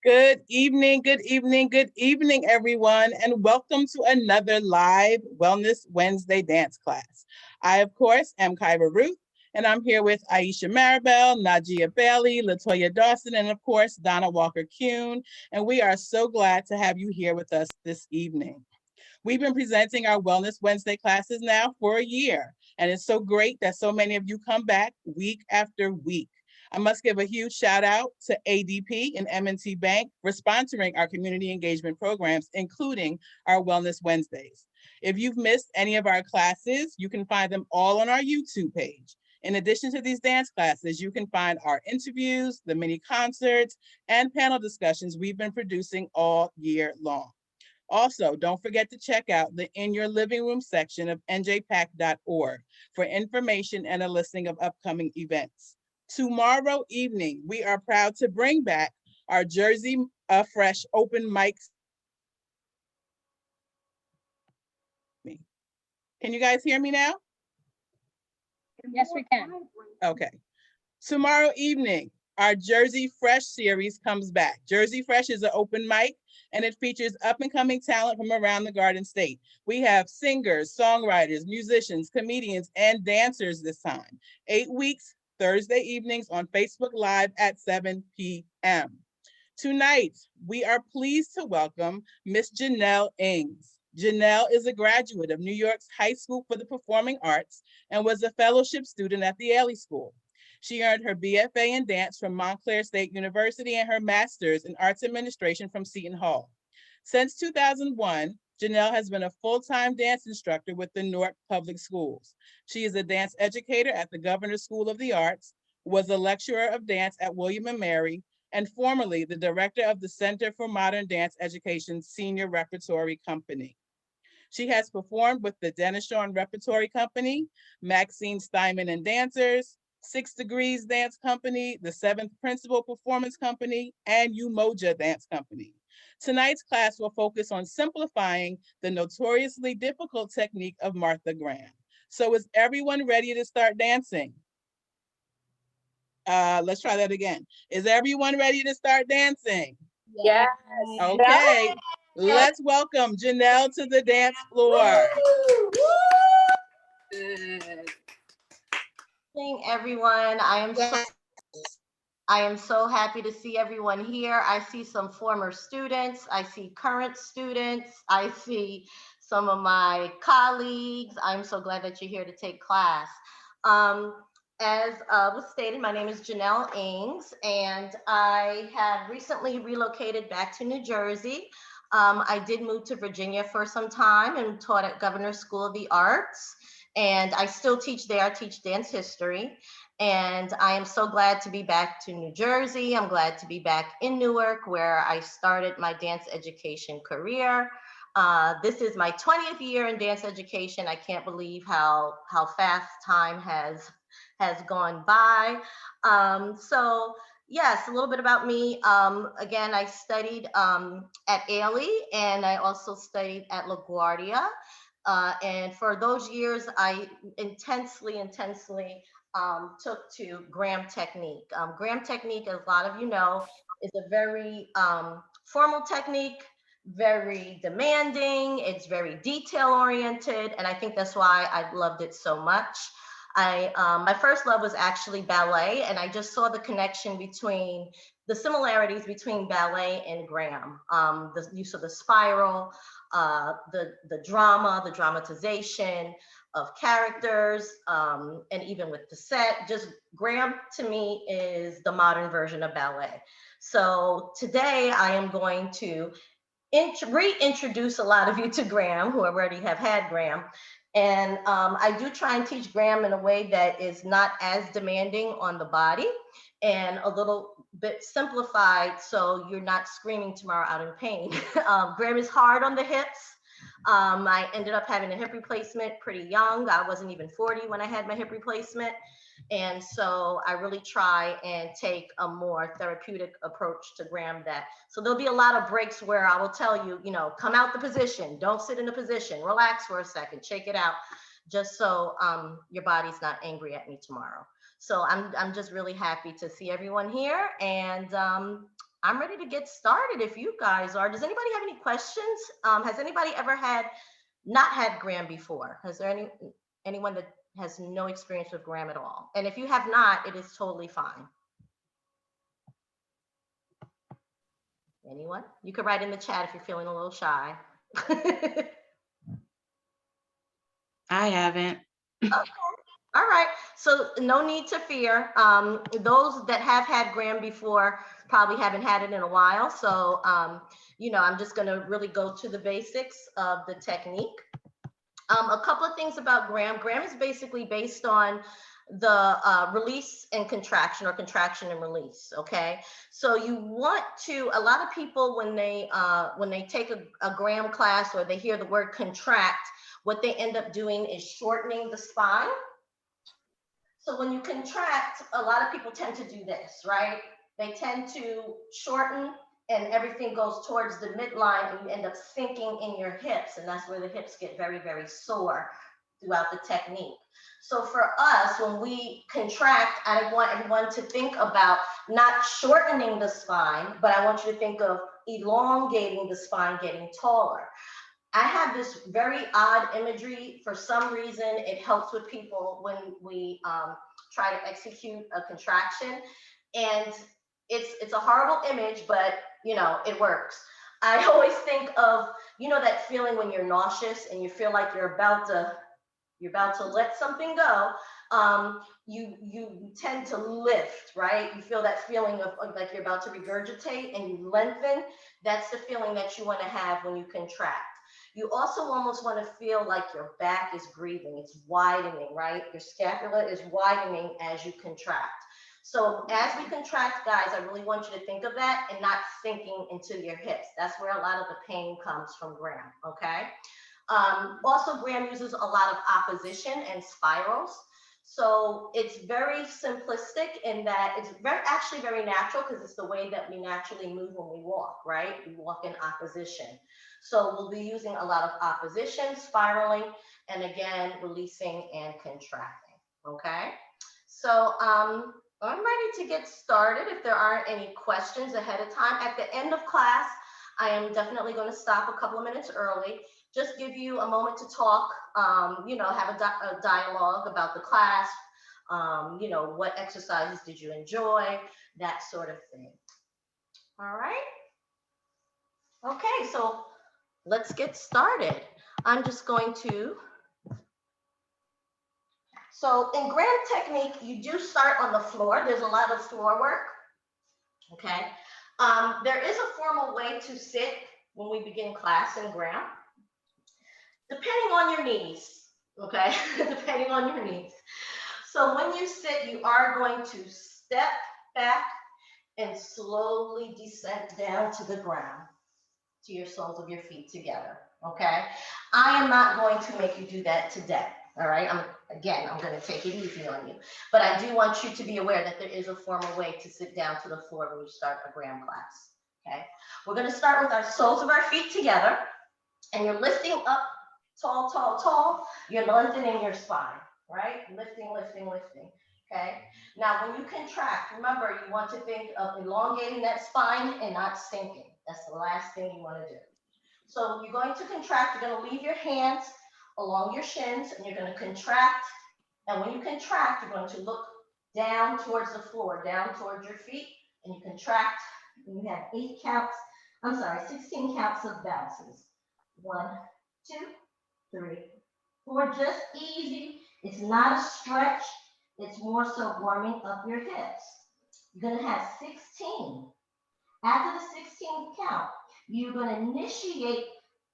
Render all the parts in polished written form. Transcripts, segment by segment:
Good evening, good evening, good evening, everyone, and welcome to another live Wellness Wednesday dance class. I, of course, am Kyra Ruth, and I'm here with Aisha Maribel, Najia Bailey, Latoya Dawson, and of course, Donna Walker-Kuhn. And we are so glad to have you here with us this evening. We've been presenting our Wellness Wednesday classes now for a year, and it's so great that so many of you come back week after week. I must give a huge shout out to ADP and M&T Bank for sponsoring our community engagement programs, including our Wellness Wednesdays. If you've missed any of our classes, you can find them all on our YouTube page. In addition to these dance classes, you can find our interviews, the mini concerts, and panel discussions we've been producing all year long. Also, don't forget to check out the In Your Living Room section of njpac.org for information and a listing of upcoming events. Tomorrow evening, we are proud to bring back our Jersey Fresh open mics. Can you guys hear me now? Yes, we can. Okay. Tomorrow evening, our Jersey Fresh series comes back. Jersey Fresh is an open mic and it features up and coming talent from around the Garden State. We have singers, songwriters, musicians, comedians, and dancers this time. 8 weeks, Thursday evenings on Facebook Live at 7 p.m. Tonight, we are pleased to welcome Miss Janelle Ings. Janelle is a graduate of New York's High School for the Performing Arts and was a fellowship student at the Ailey School. She earned her BFA in dance from Montclair State University and her master's in arts administration from Seton Hall. Since 2001, Janelle has been a full-time dance instructor with the Newark Public Schools. She is a dance educator at the Governor's School of the Arts, was a lecturer of dance at William & Mary, and formerly the director of the Center for Modern Dance Education's Senior Repertory Company. She has performed with the Dennis Shawn Repertory Company, Maxine Steinman and Dancers, 6 Degrees Dance Company, the Seventh Principal Performance Company, and Umoja Dance Company. Tonight's class will focus on simplifying the notoriously difficult technique of Martha Graham. So is everyone ready to start dancing? Let's try that again. Is everyone ready to start dancing? Yes. Okay, let's welcome Janelle to the dance floor. Good evening, everyone. I am so happy to see everyone here. I see some former students. I see current students. I see some of my colleagues. I'm so glad that you're here to take class. As was stated, my name is Janelle Ings, and I have recently relocated back to New Jersey. I did move to Virginia for some time and taught at Governor's School of the Arts, and I still teach there. I teach dance history, and I am so glad to be back to New Jersey. I'm glad to be back in Newark, where I started my dance education career. This is my 20th year in dance education. I can't believe how fast time has gone by. So yes, a little bit about me. Again, I studied at Ailey, and I also studied at LaGuardia. And for those years, I intensely took to Graham technique. Graham technique, as a lot of you know, is a very formal technique, very demanding. It's very detail oriented, and I think that's why I loved it so much. My first love was actually ballet, and I just saw the connection between the similarities between ballet and Graham. The use of the spiral, the drama, the dramatization of characters, and even with the set. Just Graham to me is the modern version of ballet. So today I am going to reintroduce a lot of you to Graham who already have had Graham. And I do try and teach Graham in a way that is not as demanding on the body and a little bit simplified so you're not screaming tomorrow out in pain. Graham is hard on the hips. I ended up having a hip replacement pretty young. I wasn't even 40 when I had my hip replacement. And so I really try and take a more therapeutic approach to Graham that. So there'll be a lot of breaks where I will tell you, come out the position, don't sit in the position, relax for a second, shake it out, just so your body's not angry at me tomorrow. So I'm just really happy to see everyone here. And I'm ready to get started if you guys are. Does anybody have any questions? Has anybody ever not had Graham before? Has there anyone that has no experience with Graham at all? And if you have not, it is totally fine. Anyone? You could write in the chat if you're feeling a little shy. I haven't. Okay. All right. So no need to fear. Those that have had Graham before probably haven't had it in a while. So, I'm just going to really go to the basics of the technique. A couple of things about Graham. Graham is basically based on the release and contraction, or contraction and release. Okay, so you want to, a lot of people when they take a Graham class or they hear the word contract, what they end up doing is shortening the spine. So when you contract, a lot of people tend to do this, right? They tend to shorten and everything goes towards the midline and you end up sinking in your hips. And that's where the hips get very, very sore throughout the technique. So for us, when we contract, I want everyone to think about not shortening the spine, but I want you to think of elongating the spine, getting taller. I have this very odd imagery. For some reason, it helps with people when we try to execute a contraction. And it's a horrible image, but it works. I always think of, that feeling when you're nauseous and you feel like you're about to let something go. You tend to lift, right? You feel that feeling of like you're about to regurgitate and you lengthen. That's the feeling that you want to have when you contract. You also almost want to feel like your back is breathing. It's widening, right? Your scapula is widening as you contract. So as we contract, guys, I really want you to think of that and not sinking into your hips. That's where a lot of the pain comes from Graham, okay? Also, Graham uses a lot of opposition and spirals. So it's very simplistic in that it's actually very natural because it's the way that we naturally move when we walk, right? We walk in opposition. So we'll be using a lot of opposition, spiraling, and again, releasing and contracting, okay? So I'm ready to get started. If there aren't any questions ahead of time, at the end of class, I am definitely going to stop a couple of minutes early, just give you a moment to talk, have a dialogue about the class, what exercises did you enjoy, that sort of thing. All right. Okay, so let's get started. I'm just going to, so in Graham technique, you do start on the floor. There's a lot of floor work, okay? There is a formal way to sit when we begin class in Graham, depending on your knees, okay? Depending on your knees. So when you sit, you are going to step back and slowly descend down to the ground, to your soles of your feet together, okay? I am not going to make you do that today, all right? I'm going to take it easy on you, but I do want you to be aware that there is a formal way to sit down to the floor when you start a Graham class, okay? We're going to start with our soles of our feet together, and you're lifting up tall, tall, tall. You're lengthening your spine, right? Lifting, lifting, lifting, okay? Now, when you contract, remember, you want to think of elongating that spine and not sinking. That's the last thing you want to do. So you're going to contract. You're going to leave your hands along your shins, and you're going to contract. And when you contract, you're going to look down towards the floor, down towards your feet, and you contract. And you have 16 counts of bounces. 1, 2, 3, 4, just easy. It's not a stretch. It's more so warming up your hips. You're going to have 16. After the 16th count, you're going to initiate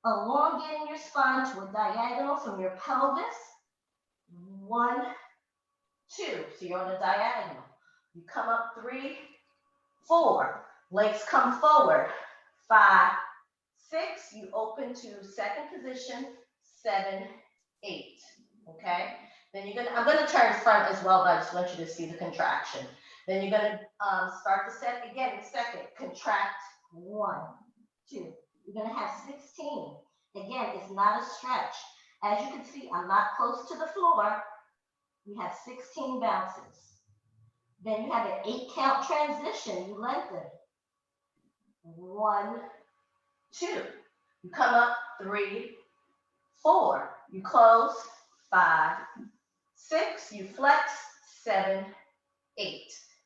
elongating your spine to a diagonal from your pelvis. 1, 2. So you're on a diagonal. You come up 3, 4. Legs come forward. 5, 6. You open to second position. 7, 8. Okay. Then I'm going to turn front as well, but I just want you to see the contraction. Then you're going to start the set again in second. Contract. 1, 2. You're going to have 16. Again, it's not a stretch. As you can see, I'm not close to the floor. You have 16 bounces. Then you have an 8 count transition. You lengthen. 1, 2. You come up, 3, 4. You close, 5, 6. You flex, 7, 8.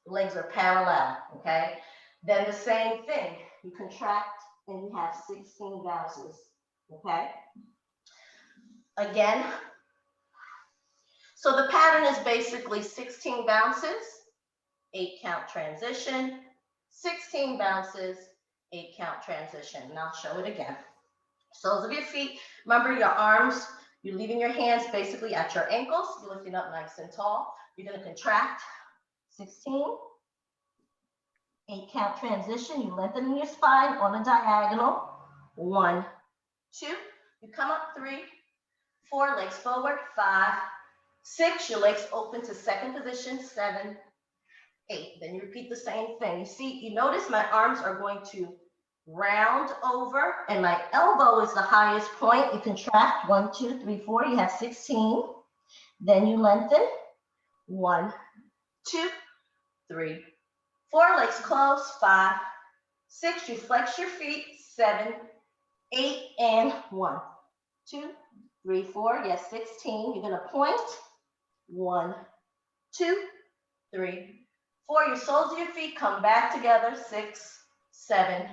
Legs are parallel, okay? Then the same thing. You contract and you have 16 bounces, okay? Again. So the pattern is basically 16 bounces, 8 count transition, 16 bounces, 8 count transition. And I'll show it again. Soles of your feet. Remember your arms, you're leaving your hands basically at your ankles. You're lifting up nice and tall. You're going to contract 16, 8 count transition. You lengthen your spine on a diagonal. 1, 2. You come up, 3, 4, legs forward, 5, 6. Your legs open to second position, 7, 8. Then you repeat the same thing. You see, you notice my arms are going to round over and my elbow is the highest point. You contract 1, 2, 3, 4. You have 16. Then you lengthen 1, 2, 3, 4. Legs close, 5, 6. You flex your feet, 7, 8, and 1, 2, 3, 4. Yes, 16. You're going to point 1, 2, 3, 4. Your soles of your feet come back together, 6, 7,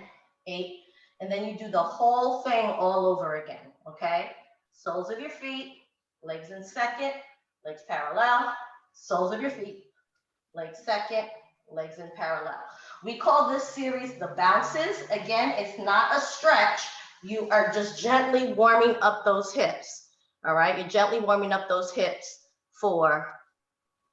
8. And then you do the whole thing all over again, okay? Soles of your feet, legs in second, legs parallel, soles of your feet, legs second, legs in parallel. We call this series the bounces. Again, it's not a stretch. You are just gently warming up those hips, all right? You're gently warming up those hips for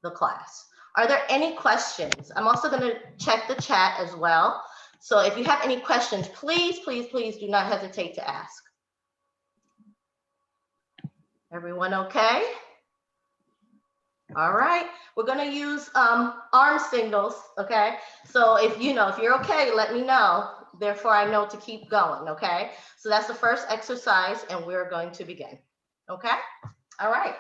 the class. Are there any questions? I'm also going to check the chat as well. So if you have any questions, please, please, please do not hesitate to ask. Everyone okay? All right, we're going to use arm signals, okay? So if you're okay, let me know. Therefore, I know to keep going, okay? So that's the first exercise, and we're going to begin, okay? All right,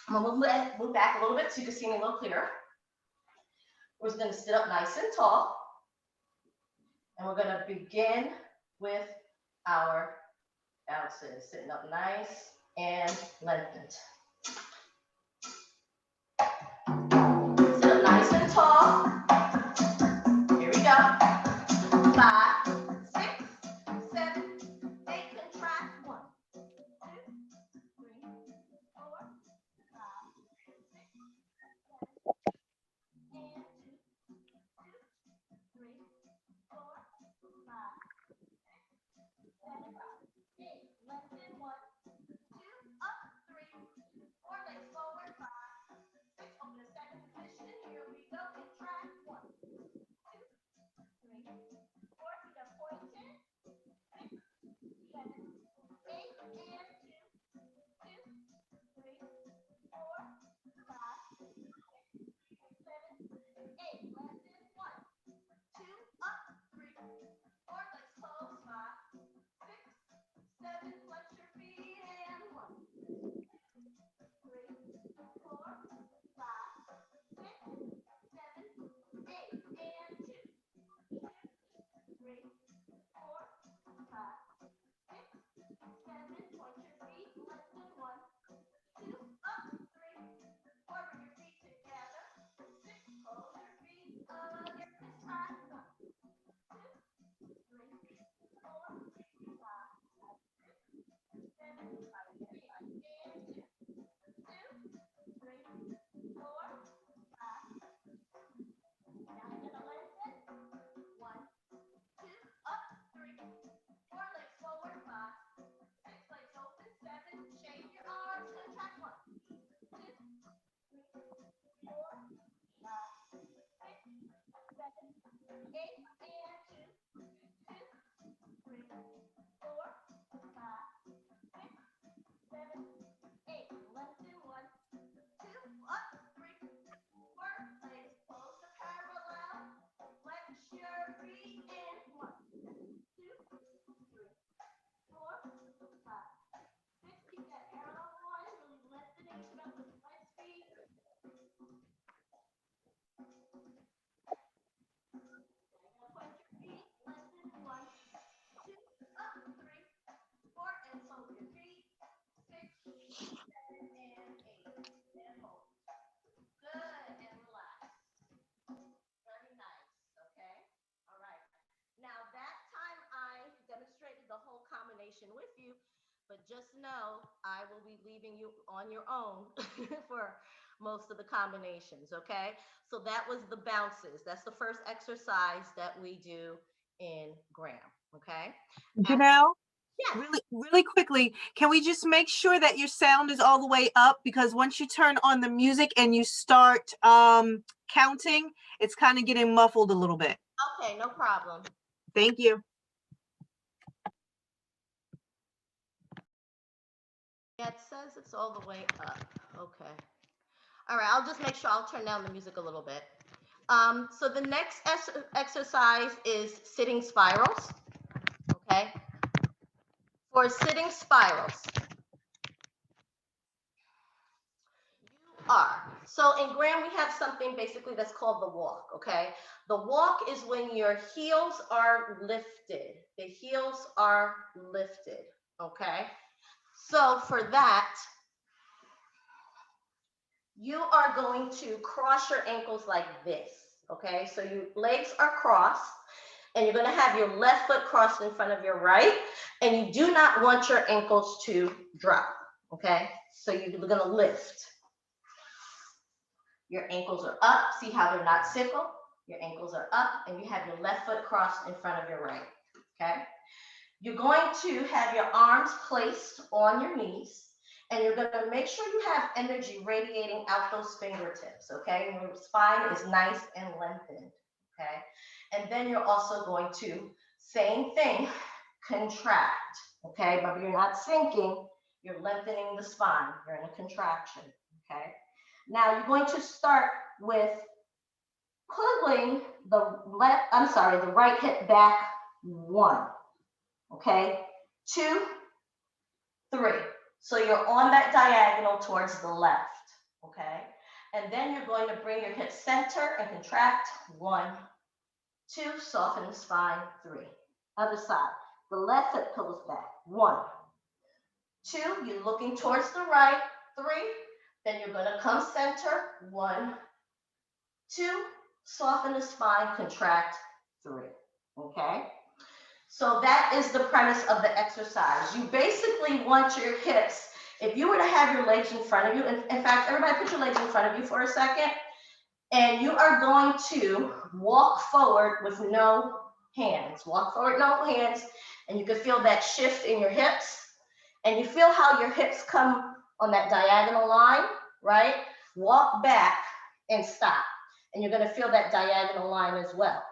I'm going to move back a little bit so you can see me a little clearer. We're just going to sit up nice and tall, and we're going to begin with our bounces. Sitting up nice and lengthened. Sit up nice and tall. Here we go. 5, 6, 7, 8. Contract. 1, 2, 3, 4, 5, 6, 7, and 2, 3, 4, 5, 7, 8. Lengthen 1, 2, up, 3, 4. Legs forward, 5, 6. Open to second position. Here we go. Contract. 1, 2, 3, 4. Feet are pointed. 6, 7, 8, and 2, 2, 3, 4, 5, 6, 7, 8. Lengthen 1, 2, up, 3, 4. Legs close. 5, 6, 7. Flex your feet and 1, 2, 3, 4, 5, 6, 7, 8, and 2, 2, 3, 4, 5, 6, 7. Point your feet. Lengthen 1, 2, up, 3, 4. Bring your feet together. 6. Close your feet again. This time. 1, 2, 3, 4, 5, 6, 7, 8, and 2, 2, 3, 4, 5. Now you're gonna lengthen. 1, 2, up, 3, 4. Legs forward. 5, 6. Legs open. 7. Shake your arms. Contract. 1, 2, 3, 4, 5, 6, 7, 8, and 2, 2, 3, 4, 5, 6, 7, 8. Lengthen 1, 2, up, 3, 4. Legs close to parallel. Flex your feet in. 1, 2, 3, 4, 5, 6. Keep that parallel line. Really lengthening throughout the flex feet. combination with you, but just know I will be leaving you on your own for most of the combinations, okay? So that was the bounces. That's the first exercise that we do in Graham, okay? Janelle, Yes. really quickly, can we just make sure that your sound is all the way up? Because once you turn on the music and you start counting, it's kind of getting muffled a little bit. Okay, no problem. Thank you. Yeah, it says it's all the way up. Okay. All right, I'll just make sure I'll turn down the music a little bit. So the next exercise is sitting spirals, okay? For sitting spirals, so in Graham, we have something basically that's called the walk, okay? The walk is when your heels are lifted. The heels are lifted, okay? So for that, you are going to cross your ankles like this, okay? So your legs are crossed, and you're gonna have your left foot crossed in front of your right, and you do not want your ankles to drop, okay? So you're gonna lift. Your ankles are up. See how they're not sickle? Your ankles are up, and you have your left foot crossed in front of your right, okay? You're going to have your arms placed on your knees, and you're gonna make sure you have energy radiating out those fingertips, okay? Your spine is nice and lengthened, okay? And then you're also going to, same thing, contract, okay? But you're not sinking, you're lengthening the spine. You're in a contraction, okay? Now you're going to start with pulling the right hip back, 1, okay? 2, 3. So you're on that diagonal towards the left, okay? And then you're going to bring your hip center and contract, 1, 2, soften the spine, 3. Other side, the left hip pulls back, 1, 2, you're looking towards the right, 3, then you're gonna come center, 1, 2, soften the spine, contract, 3, okay? So that is the premise of the exercise. You basically want your hips, if you were to have your legs in front of you, in fact, everybody put your legs in front of you for a second, and you are going to walk forward with no hands. Walk forward, no hands, and you can feel that shift in your hips, and you feel how your hips come on that diagonal line, right? Walk back and stop, and you're gonna feel that diagonal line as well.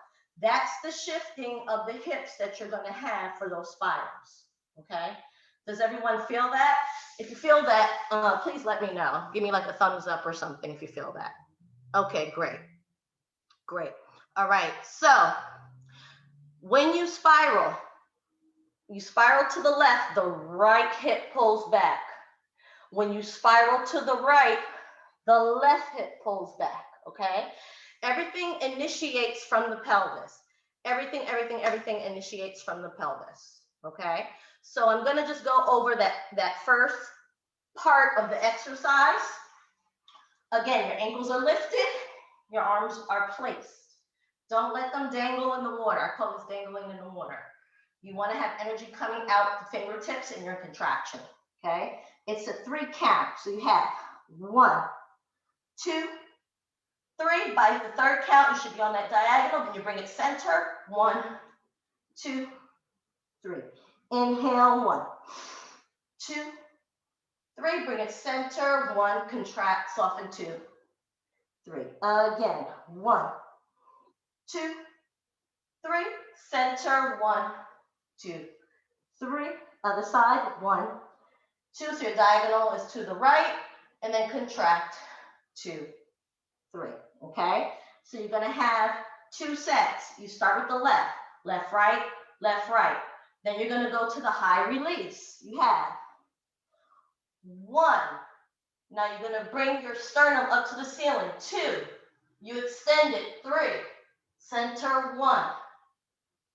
That's the shifting of the hips that you're gonna have for those spirals, okay? Does everyone feel that? If you feel that, please let me know. Give me like a thumbs up or something if you feel that. Okay, great, great. All right, so when you spiral to the left, the right hip pulls back. When you spiral to the right, the left hip pulls back, okay? Everything initiates from the pelvis. Everything initiates from the pelvis, okay? So I'm gonna just go over that first part of the exercise. Again, your ankles are lifted, your arms are placed. Don't let them dangle in the water. I call this dangling in the water. You wanna have energy coming out the fingertips in your contraction, okay? It's a 3 count, so you have 1, 2, 3. By the third count, you should be on that diagonal. Then you bring it center. 1, 2, 3. Inhale, 1, 2, 3. Bring it center. 1, contract, soften, 2, 3. Again, 1, 2, 3. Center. 1, 2, 3. Other side. 1, 2. So your diagonal is to the right, and then contract, 2, 3. Okay, so you're gonna have 2 sets. You start with the left, left, right, left, right. Then you're gonna go to the high release. You have 1. Now you're gonna bring your sternum up to the ceiling. 2. You extend it. 3. Center. 1.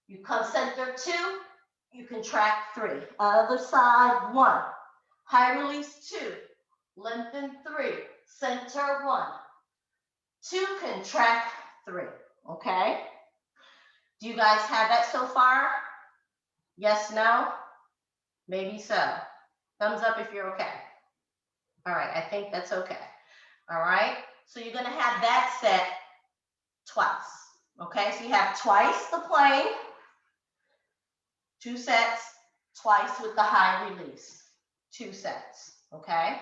You come center. 2. You contract. 3. Other side. 1. High release. 2. Lengthen. 3. Center. 1. 2, contract, 3, okay? Do you guys have that so far? Yes, no? Maybe so. Thumbs up if you're okay. All right, I think that's okay. All right, so you're gonna have that set twice. Okay, so you have twice the plane, 2 sets, twice with the high release, 2 sets. Okay,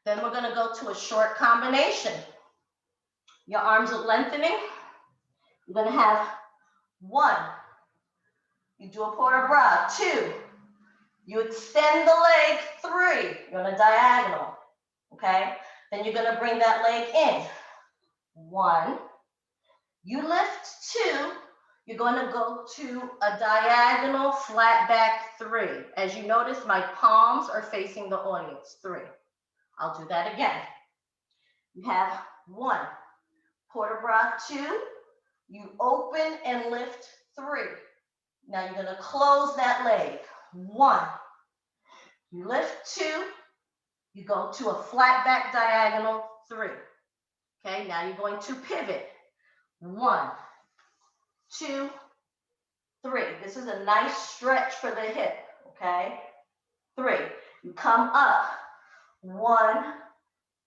then we're gonna go to a short combination. Your arms are lengthening. You're gonna have 1. You do a port de bras. 2. You extend the leg. 3. You're on a diagonal. Okay. Then you're gonna bring that leg in. 1. You lift. 2. You're gonna go to a diagonal flat back. 3. As you notice, my palms are facing the audience. 3. I'll do that again. You have 1. Port de bras. 2. You open and lift. 3. Now you're gonna close that leg. 1. You lift. 2. You go to a flat back diagonal. 3. Okay, now you're going to pivot. 1, 2, 3. This is a nice stretch for the hip. Okay, 3. You come up. 1,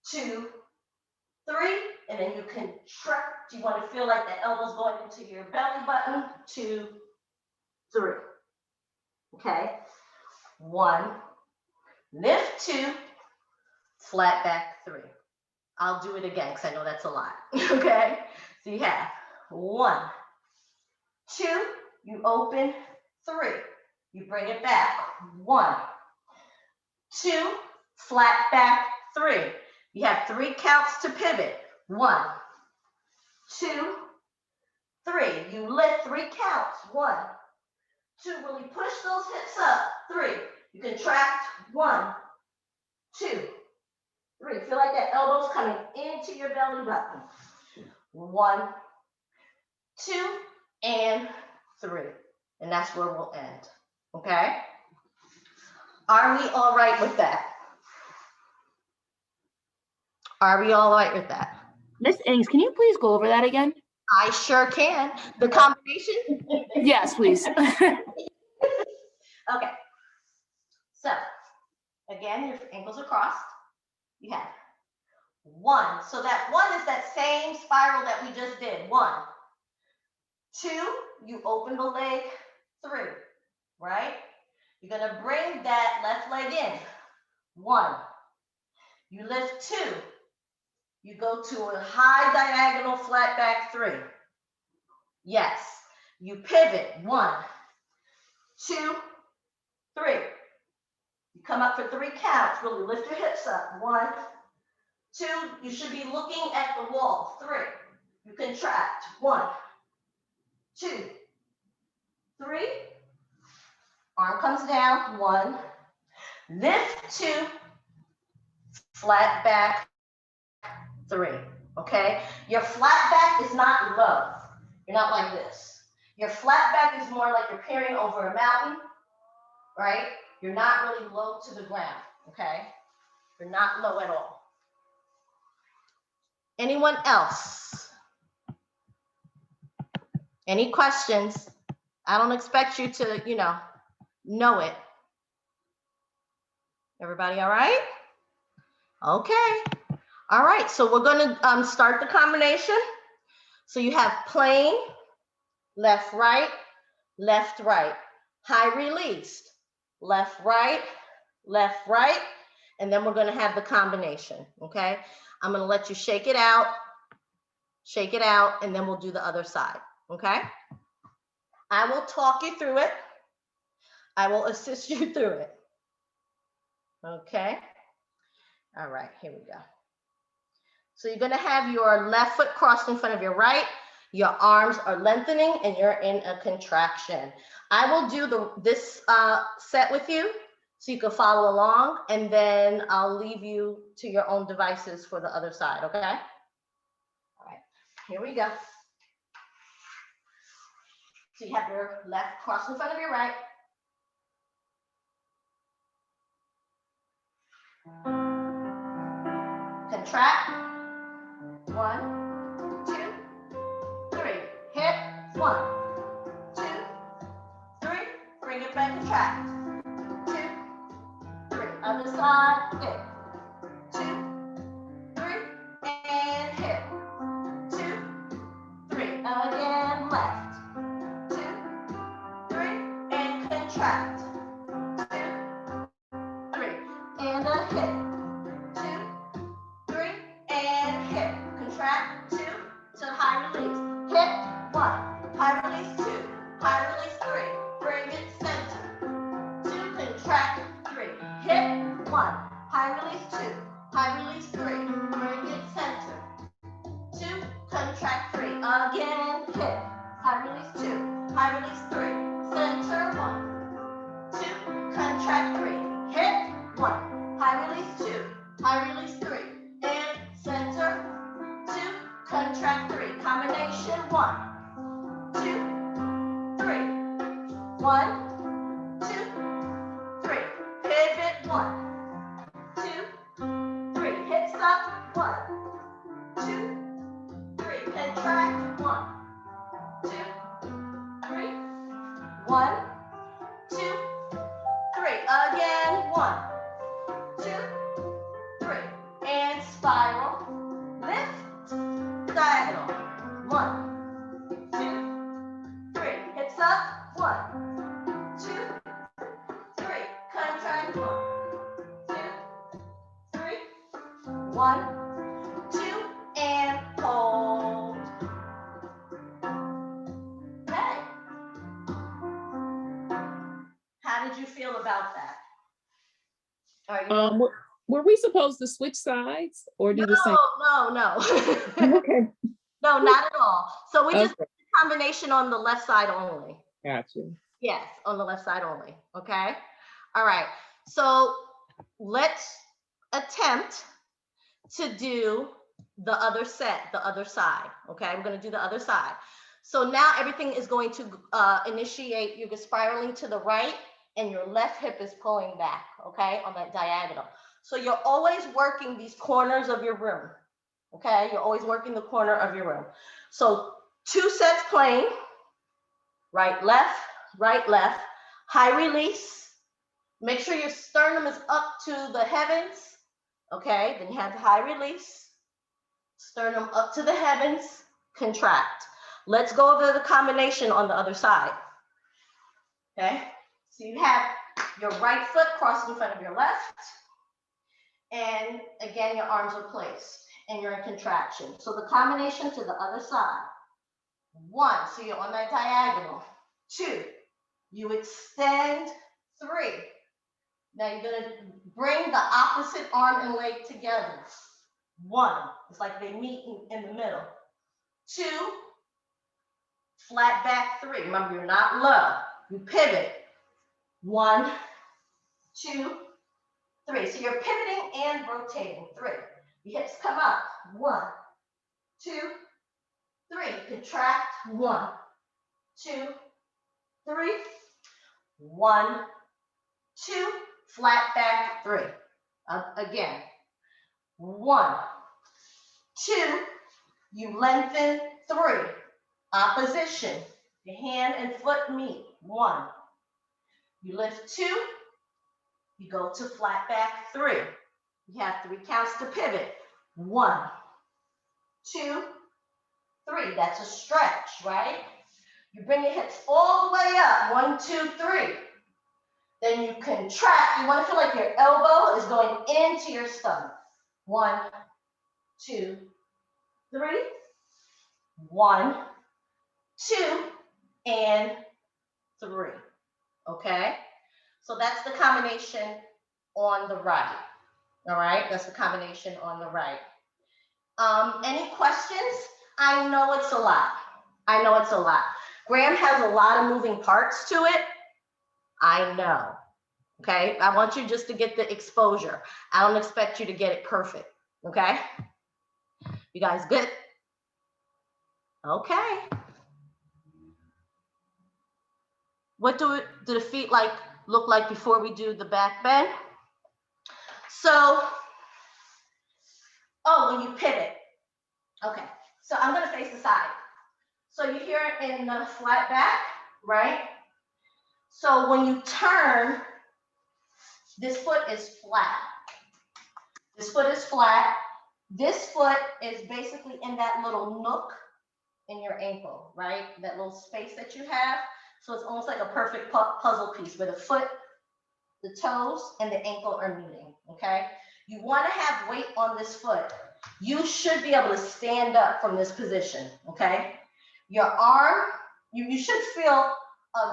2, 3, and then you contract. You want to feel like the elbows going into your belly button. 2, 3. Okay, 1, lift. 2, flat back. 3. I'll do it again because I know that's a lot. Okay, so you have 1, 2, you open. 3, you bring it back. 1, 2, flat back. 3. You have 3 counts to pivot. 1, 2, 3. You lift. 3 counts. 1, 2. Really push those hips up. 3. You contract. 1, 2, 3. Feel like that elbow's coming into your belly button. 1, 2, and 3. And that's where we'll end. Okay? Are we all right with that? Are we all right with that? Miss Ings, can you please go over that again? I sure can. The combination? Yes, please. Okay. So, again, your ankles are crossed. You have 1. So that 1 is that same spiral that we just did. 1, 2, you open the leg. 3, right? You're gonna bring that left leg in. 1, you lift. 2, you go to a high diagonal flat back. 3. Yes, you pivot. 1, 2, 3. You come up for 3 counts. Really lift your hips up. 1, 2, you should be looking at the wall. 3, you contract. 1, 2, 3. Arm comes down. 1, lift. 2, flat back. 3. Okay, your flat back is not low. You're not like this. Your flat back is more like you're peering over a mountain, right? You're not really low to the ground. Okay, you're not low at all. Anyone else? Any questions? I don't expect you to, know it. Everybody all right? Okay. All right, so we're gonna start the combination. So you have plane, left, right, high released, left, right, and then we're gonna have the combination, okay? I'm gonna let you shake it out, and then we'll do the other side, okay? I will talk you through it. I will assist you through it, okay? All right, here we go. So you're gonna have your left foot crossed in front of your right, your arms are lengthening, and you're in a contraction. I will do this set with you so you can follow along, and then I'll leave you to your own devices for the other side, okay? All right, here we go. So you have your left crossed in front of your right. Contract. 1, 2, 3. Hip. 1, 2, 3. Bring it back. Contract. 2, other side, hip. 2, 3, and hip. 2, 3, again, left. 2, 3, and contract. 2, 3, and a hip. 2, 3, and hip. Contract, 2, to high release. Hip, 1, high release, 2, high release, 3. Bring it center. 2, contract, 3. Hip, 1, high release, 2, high release, 3. Bring it center. 2, contract, 3. Again, hip, high release, 2, high release, 3. Center, 1, 2, contract, 3. Hip, 1, high release, 2, high release, 3. And center, 2, contract, 3. Combination, 1, 2, 3. 1, 2, 3. Pivot, 1, 2, 3. Hips up, 1, 2, 3. Contract, 1, 2, 3. 1, 2, 3. Again, 1, 2, 3. And spiral. Lift, diagonal. 1, 2, 3. Hips up. 1, 2, 3. Contract. 1, 2, 3. 1, 2, and hold. Okay. How did you feel about that? Are you? Were we supposed to switch sides or do the same? No. Okay, No, not at all. So we just okay, did a combination on the left side only. got you. Yes, on the left side only. Okay. All right. So let's attempt to do the other set, the other side. Okay. I'm going to do the other side. So now everything is going to initiate. You're spiraling to the right and your left hip is pulling back. Okay. On that diagonal. So you're always working these corners of your room. Okay. You're always working the corner of your room. So 2 sets playing, right, left, high release. Make sure your sternum is up to the heavens. Okay, then you have the high release. Sternum up to the heavens, contract. Let's go over the combination on the other side. Okay, so you have your right foot crossed in front of your left. And again, your arms are placed and you're in contraction. So the combination to the other side. 1, so you're on that diagonal. 2, you extend. 3. Now you're gonna bring the opposite arm and leg together. 1, it's like they meet in the middle. 2, flat back. 3, remember you're not low, you pivot. 1, 2, 3, so you're pivoting and rotating. 3, your hips come up. 1, 2, 3, contract. 1, 2, 3, 1, 2, flat back. 3. Again, 1, 2, you lengthen. 3, opposition. Your hand and foot meet. 1, you lift. 2, you go to flat back. 3. You have 3 counts to pivot. 1, 2, 3. That's a stretch, right? You bring your hips all the way up. 1, 2, 3. Then you contract. You want to feel like your elbow is going into your stomach. 1, 2, 3. 1, 2, and 3. Okay? So that's the combination on the right. All right? That's the combination on the right. Any questions? I know it's a lot. I know it's a lot. Graham has a lot of moving parts to it. I know. Okay? I want you just to get the exposure. I don't expect you to get it perfect. Okay? You guys good? Okay. What do the feet look like before we do the back bend? So, when you pivot. Okay, so I'm gonna face the side. So you're here in the flat back, right? So when you turn, This foot is flat. This foot is flat. This foot is basically in that little nook in your ankle, right? That little space that you have. So it's almost like a perfect puzzle piece where the foot, the toes, and the ankle are meeting, okay? You want to have weight on this foot. You should be able to stand up from this position, okay? Your arm, you should feel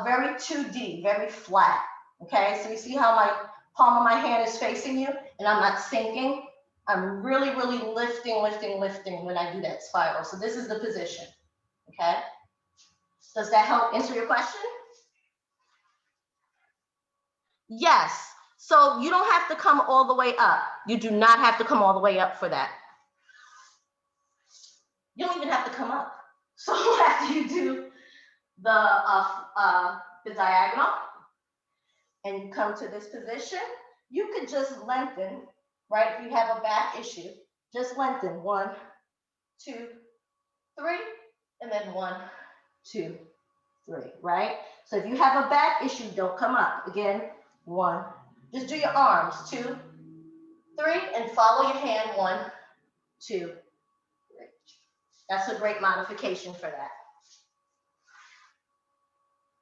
very 2D, very flat, okay? So you see how my palm of my hand is facing you and I'm not sinking? I'm really, really lifting when I do that spiral. So this is the position, okay? Does that help answer your question? Yes. So you don't have to come all the way up. You do not have to come all the way up for that. You don't even have to come up. So after you do the diagonal and you come to this position, you could just lengthen, right? If you have a back issue, just lengthen 1, 2, 3, and then 1, 2, 3, right? So if you have a back issue, don't come up. Again, 1. Just do your arms, 2, 3, and follow your hand, 1, 2, 3. That's a great modification for that.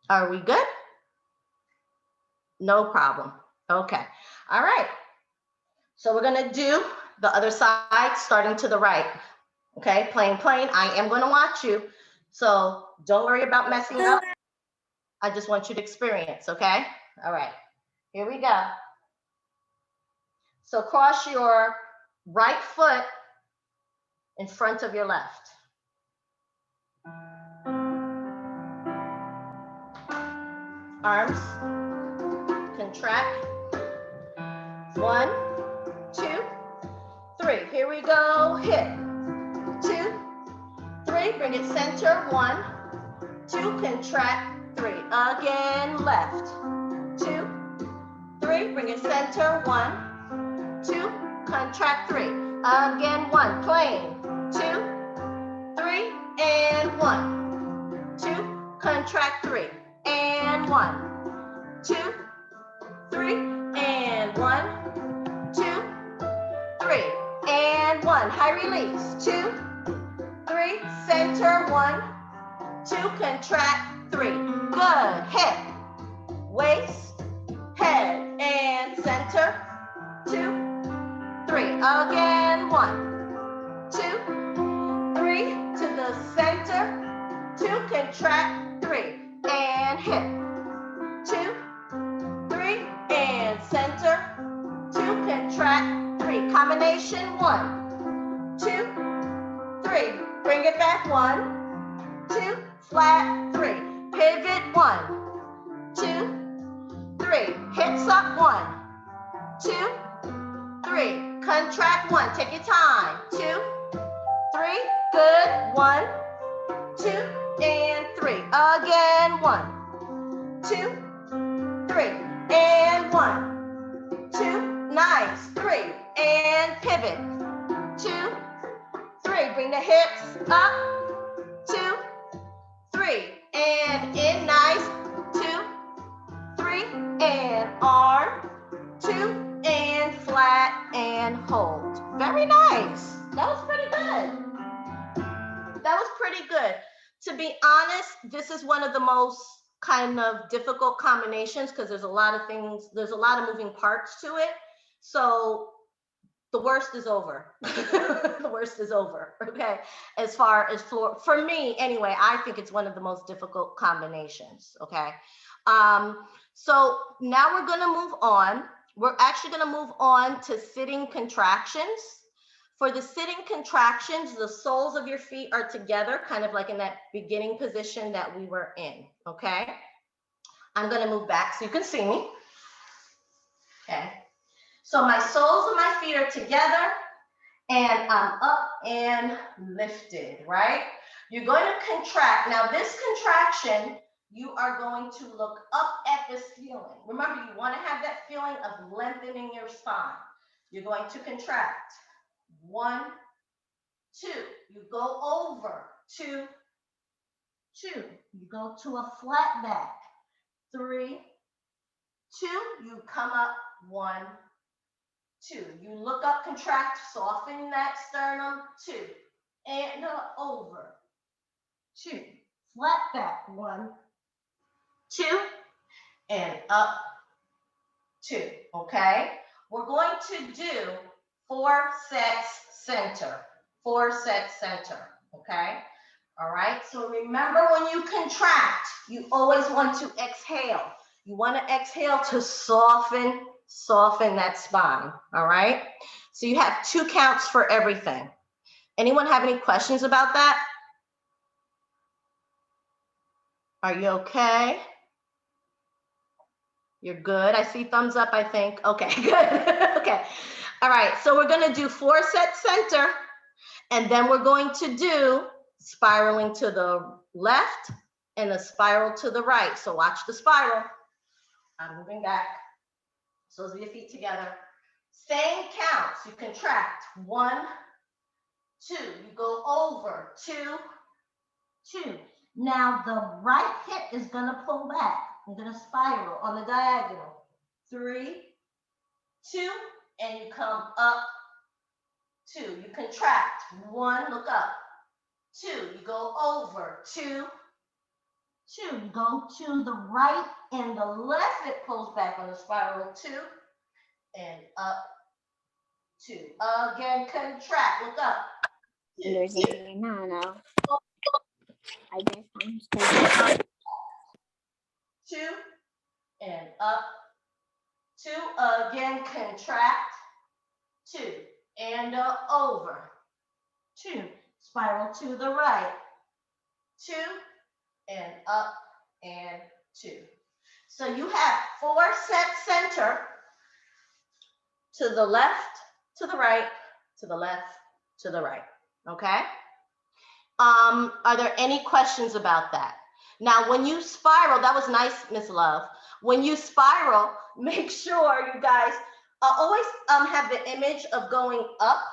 Are we good? No problem. Okay. All right. So we're going to do the other side starting to the right. Okay, plain. I am going to watch you. So don't worry about messing up. I just want you to experience, okay? All right. Here we go. So cross your right foot in front of your left. Arms, contract. 1, 2, 3. Here we go. Hip. 2, 3. Bring it center. 1, 2. Contract. 3. Again. Left. 2, 3. Bring it center. 1, 2. Contract. 3. Again. 1. Plain. 2, 3. And 1, 2. Contract. 3. And 1, 2, 3. And 1, 2, 3. And 1. High release. 2, 3. Center. 1, 2. Contract. 3. Good. Hip, waist, head, and center. 2, 3. Again. 1, 2, 3. To the center. 2. Contract. 3. And hip. 2, 3. And center. 2. Contract. 3. Combination. 1, 2, 3. Bring it back. 1, 2. Flat. 3. Pivot. 1, 2, 3. Hips up. 1, 2, 3. Contract. 1. Take your time. 2, 3. Good. 1, 2, and 3. Again. 1, 2, 3. And 1, 2. Nice. 3. And pivot. 2, 3. Bring the hips up. 2, 3. And in. Nice. 2, 3. And arm. 2. And flat and hold. Very nice. That was pretty good. That was pretty good. To be honest, this is one of the most kind of difficult combinations because there's a lot of things, there's a lot of moving parts to it. So the worst is over. The worst is over, okay? As far as for me, anyway, I think it's one of the most difficult combinations, okay? So now we're gonna move on. We're actually gonna move on to sitting contractions. For the sitting contractions, the soles of your feet are together, kind of like in that beginning position that we were in, okay? I'm gonna move back so you can see me, okay? So my soles of my feet are together and I'm up and lifted, right? You're going to contract. Now this contraction, you are going to look up at this feeling. Remember, you wanna have that feeling of lengthening your spine. You're going to contract. 1, 2. You go over. 2, 2. You go to a flat back. 3, 2. You come up 1, 2. You look up, contract, soften that sternum, 2. And over, 2. Flat back, 1, 2. And up, 2, okay? We're going to do 4 sets center, 4 sets center, okay? All right, so remember when you contract, you always want to exhale. You want to exhale to soften that spine, all right? So you have 2 counts for everything. Anyone have any questions about that? Are you okay? You're good. I see thumbs up, I think. Okay, good. Okay. All right, so we're going to do 4 sets center, and then we're going to do spiraling to the left and a spiral to the right. So watch the spiral. I'm moving back. So those are your feet together. Same counts. You contract 1, 2. You go over 2, 2. Now the right hip is going to pull back. I'm going to spiral on the diagonal. 3, 2, and you come up 2. You contract 1, look up. 2, you go over 2, 2. You go to the right and the left hip pulls back on the spiral 2, and up 2. Again, contract, look up. There's a banana. I guess I'm supposed 2, and up 2. Again, contract 2, and over 2. Spiral to the right 2, and up and 2. So you have 4 sets center to the left, to the right, to the left, to the right. Okay? Are there any questions about that? Now, when you spiral, that was nice, Miss Love. When you spiral, make sure you guys always have the image of going up.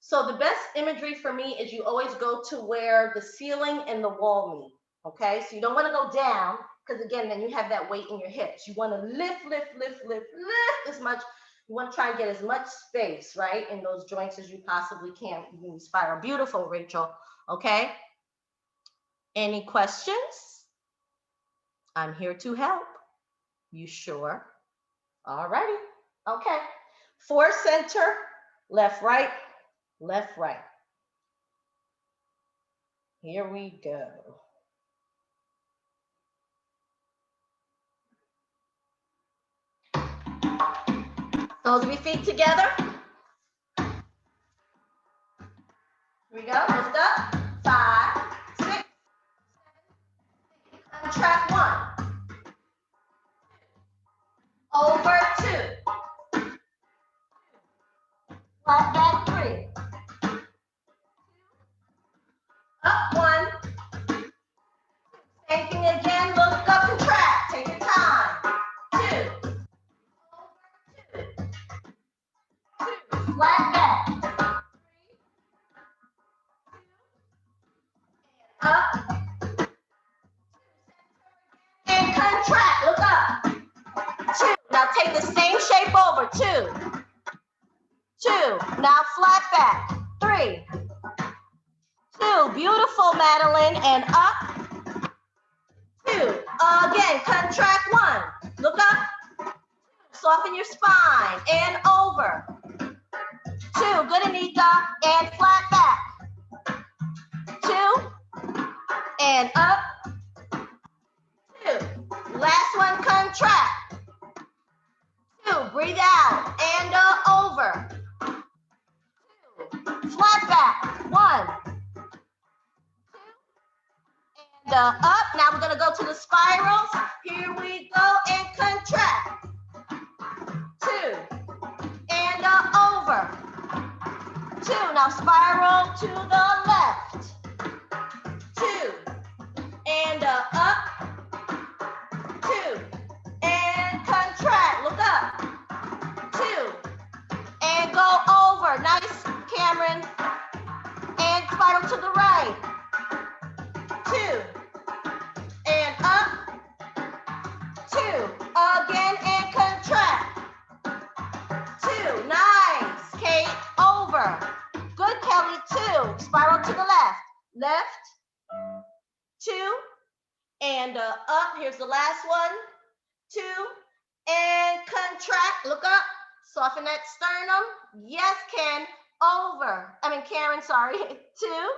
So the best imagery for me is you always go to where the ceiling and the wall meet. Okay, so you don't want to go down, because again, then you have that weight in your hips. You want to lift as much. You want to try and get as much space, right, in those joints as you possibly can when you spiral. Beautiful, Rachel. Okay. Any questions? I'm here to help. You sure? All righty. Okay. 4 center, left, right, left, right. Here we go. Those of your feet together. Here we go. Lift up. 5, 6, 7. Contract 1. Over 2. Flat back 3. Up 1. Same thing again. Look up, contract. Take your time. 2. Flat back. 3, 2, up, and contract. Look up. 2. Now take the same shape over. 2, 2. Now flat back. 3, 2. Beautiful, Madeline. And up. 2. Again, contract 1. Look up. Soften your spine. And over. 2. Good, Anika. And flat back. 2. And up. 2. Last one, contract. 2. Breathe out. And over. 2. Flat back. 1. 2. And up. Now we're going to go to the spirals. Here we go. And contract. 2. And over. 2. Now spiral to the left. 2. And up. 2. And contract. Look up. 2. And go over. Nice, Cameron. And spiral to the right. 2. And up. 2. Again and contract. left, 2, and up. Here's the last one, 2, and contract. Look up, soften that sternum. Yes, Karen, sorry. 2,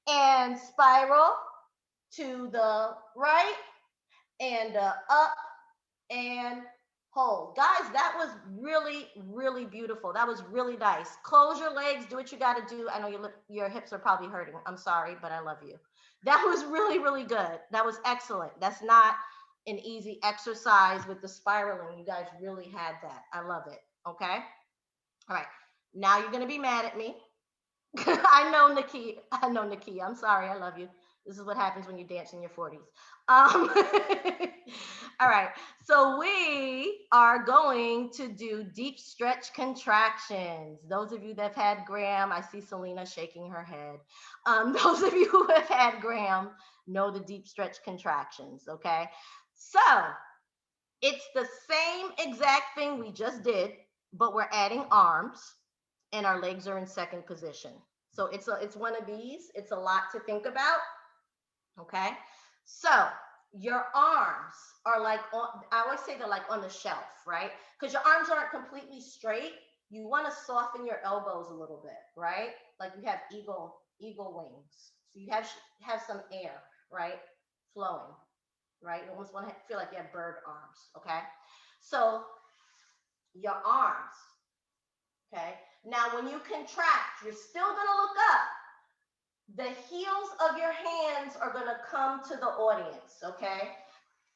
and spiral to the right, and up, and hold. Guys, that was really, really beautiful. That was really nice. Close your legs, do what you got to do. I know your hips are probably hurting. I'm sorry, but I love you. That was really, really good. That was excellent. That's not an easy exercise with the spiraling. You guys really had that. I love it. Okay. All right. Now you're going to be mad at me. I know, Nikki. I'm sorry. I love you. This is what happens when you dance in your 40s. All right. So we are going to do deep stretch contractions. Those of you that have had Graham, I see Selena shaking her head. Those of you who have had Graham know the deep stretch contractions. Okay. So it's the same exact thing we just did, but we're adding arms and our legs are in second position. So it's one of these. It's a lot to think about. Okay. So your arms are like I always say they're like on the shelf, right? Because your arms aren't completely straight. You want to soften your elbows a little bit, right? Like you have eagle wings. So you have some air, right? Flowing, right? You almost want to feel like you have bird arms, okay? So your arms, okay? Now when you contract, you're still gonna look up. The heels of your hands are gonna come to the audience, okay?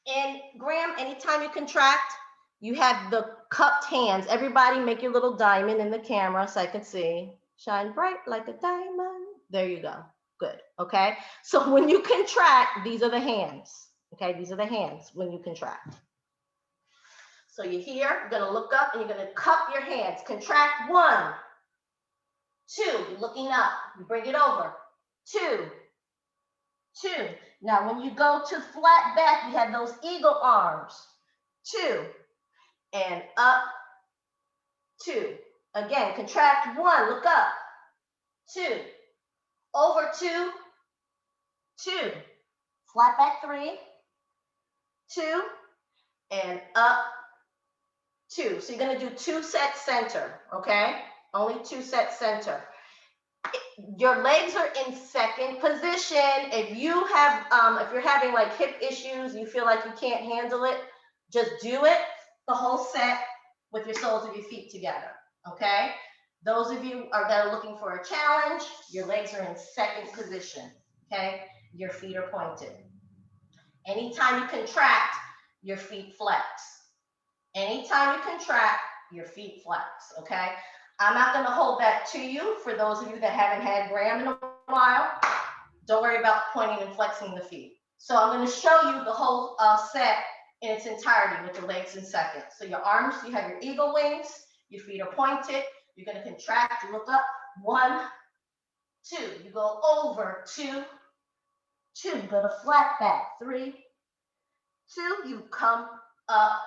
And Graham, anytime you contract, you have the cupped hands. Everybody make your little diamond in the camera so I can see. Shine bright like a diamond. There you go. Good, okay? So when you contract, these are the hands, okay? These are the hands when you contract. So you're here, you're gonna look up and you're gonna cup your hands. Contract 1, 2, you're looking up, you bring it over. 2, 2. Now, when you go to flat back, you have those eagle arms. 2, and up, 2. Again, contract 1, look up. 2, over 2, 2. Flat back 3, 2, and up, 2. So you're going to do 2 sets center, okay? Only 2 sets center. Your legs are in second position. If you have, if you're having like hip issues, you feel like you can't handle it, just do it the whole set with your soles of your feet together, okay? Those of you that are looking for a challenge, your legs are in second position, okay? Your feet are pointed. Anytime you contract, your feet flex. Anytime you contract, your feet flex, okay? I'm not gonna hold that to you for those of you that haven't had Graham in a while. Don't worry about pointing and flexing the feet. So I'm gonna show you the whole set in its entirety with the legs in second. So your arms, you have your eagle wings, your feet are pointed, you're gonna contract, you look up, 1, 2, you go over, 2, 2, you go to flat back, 3, 2, you come up,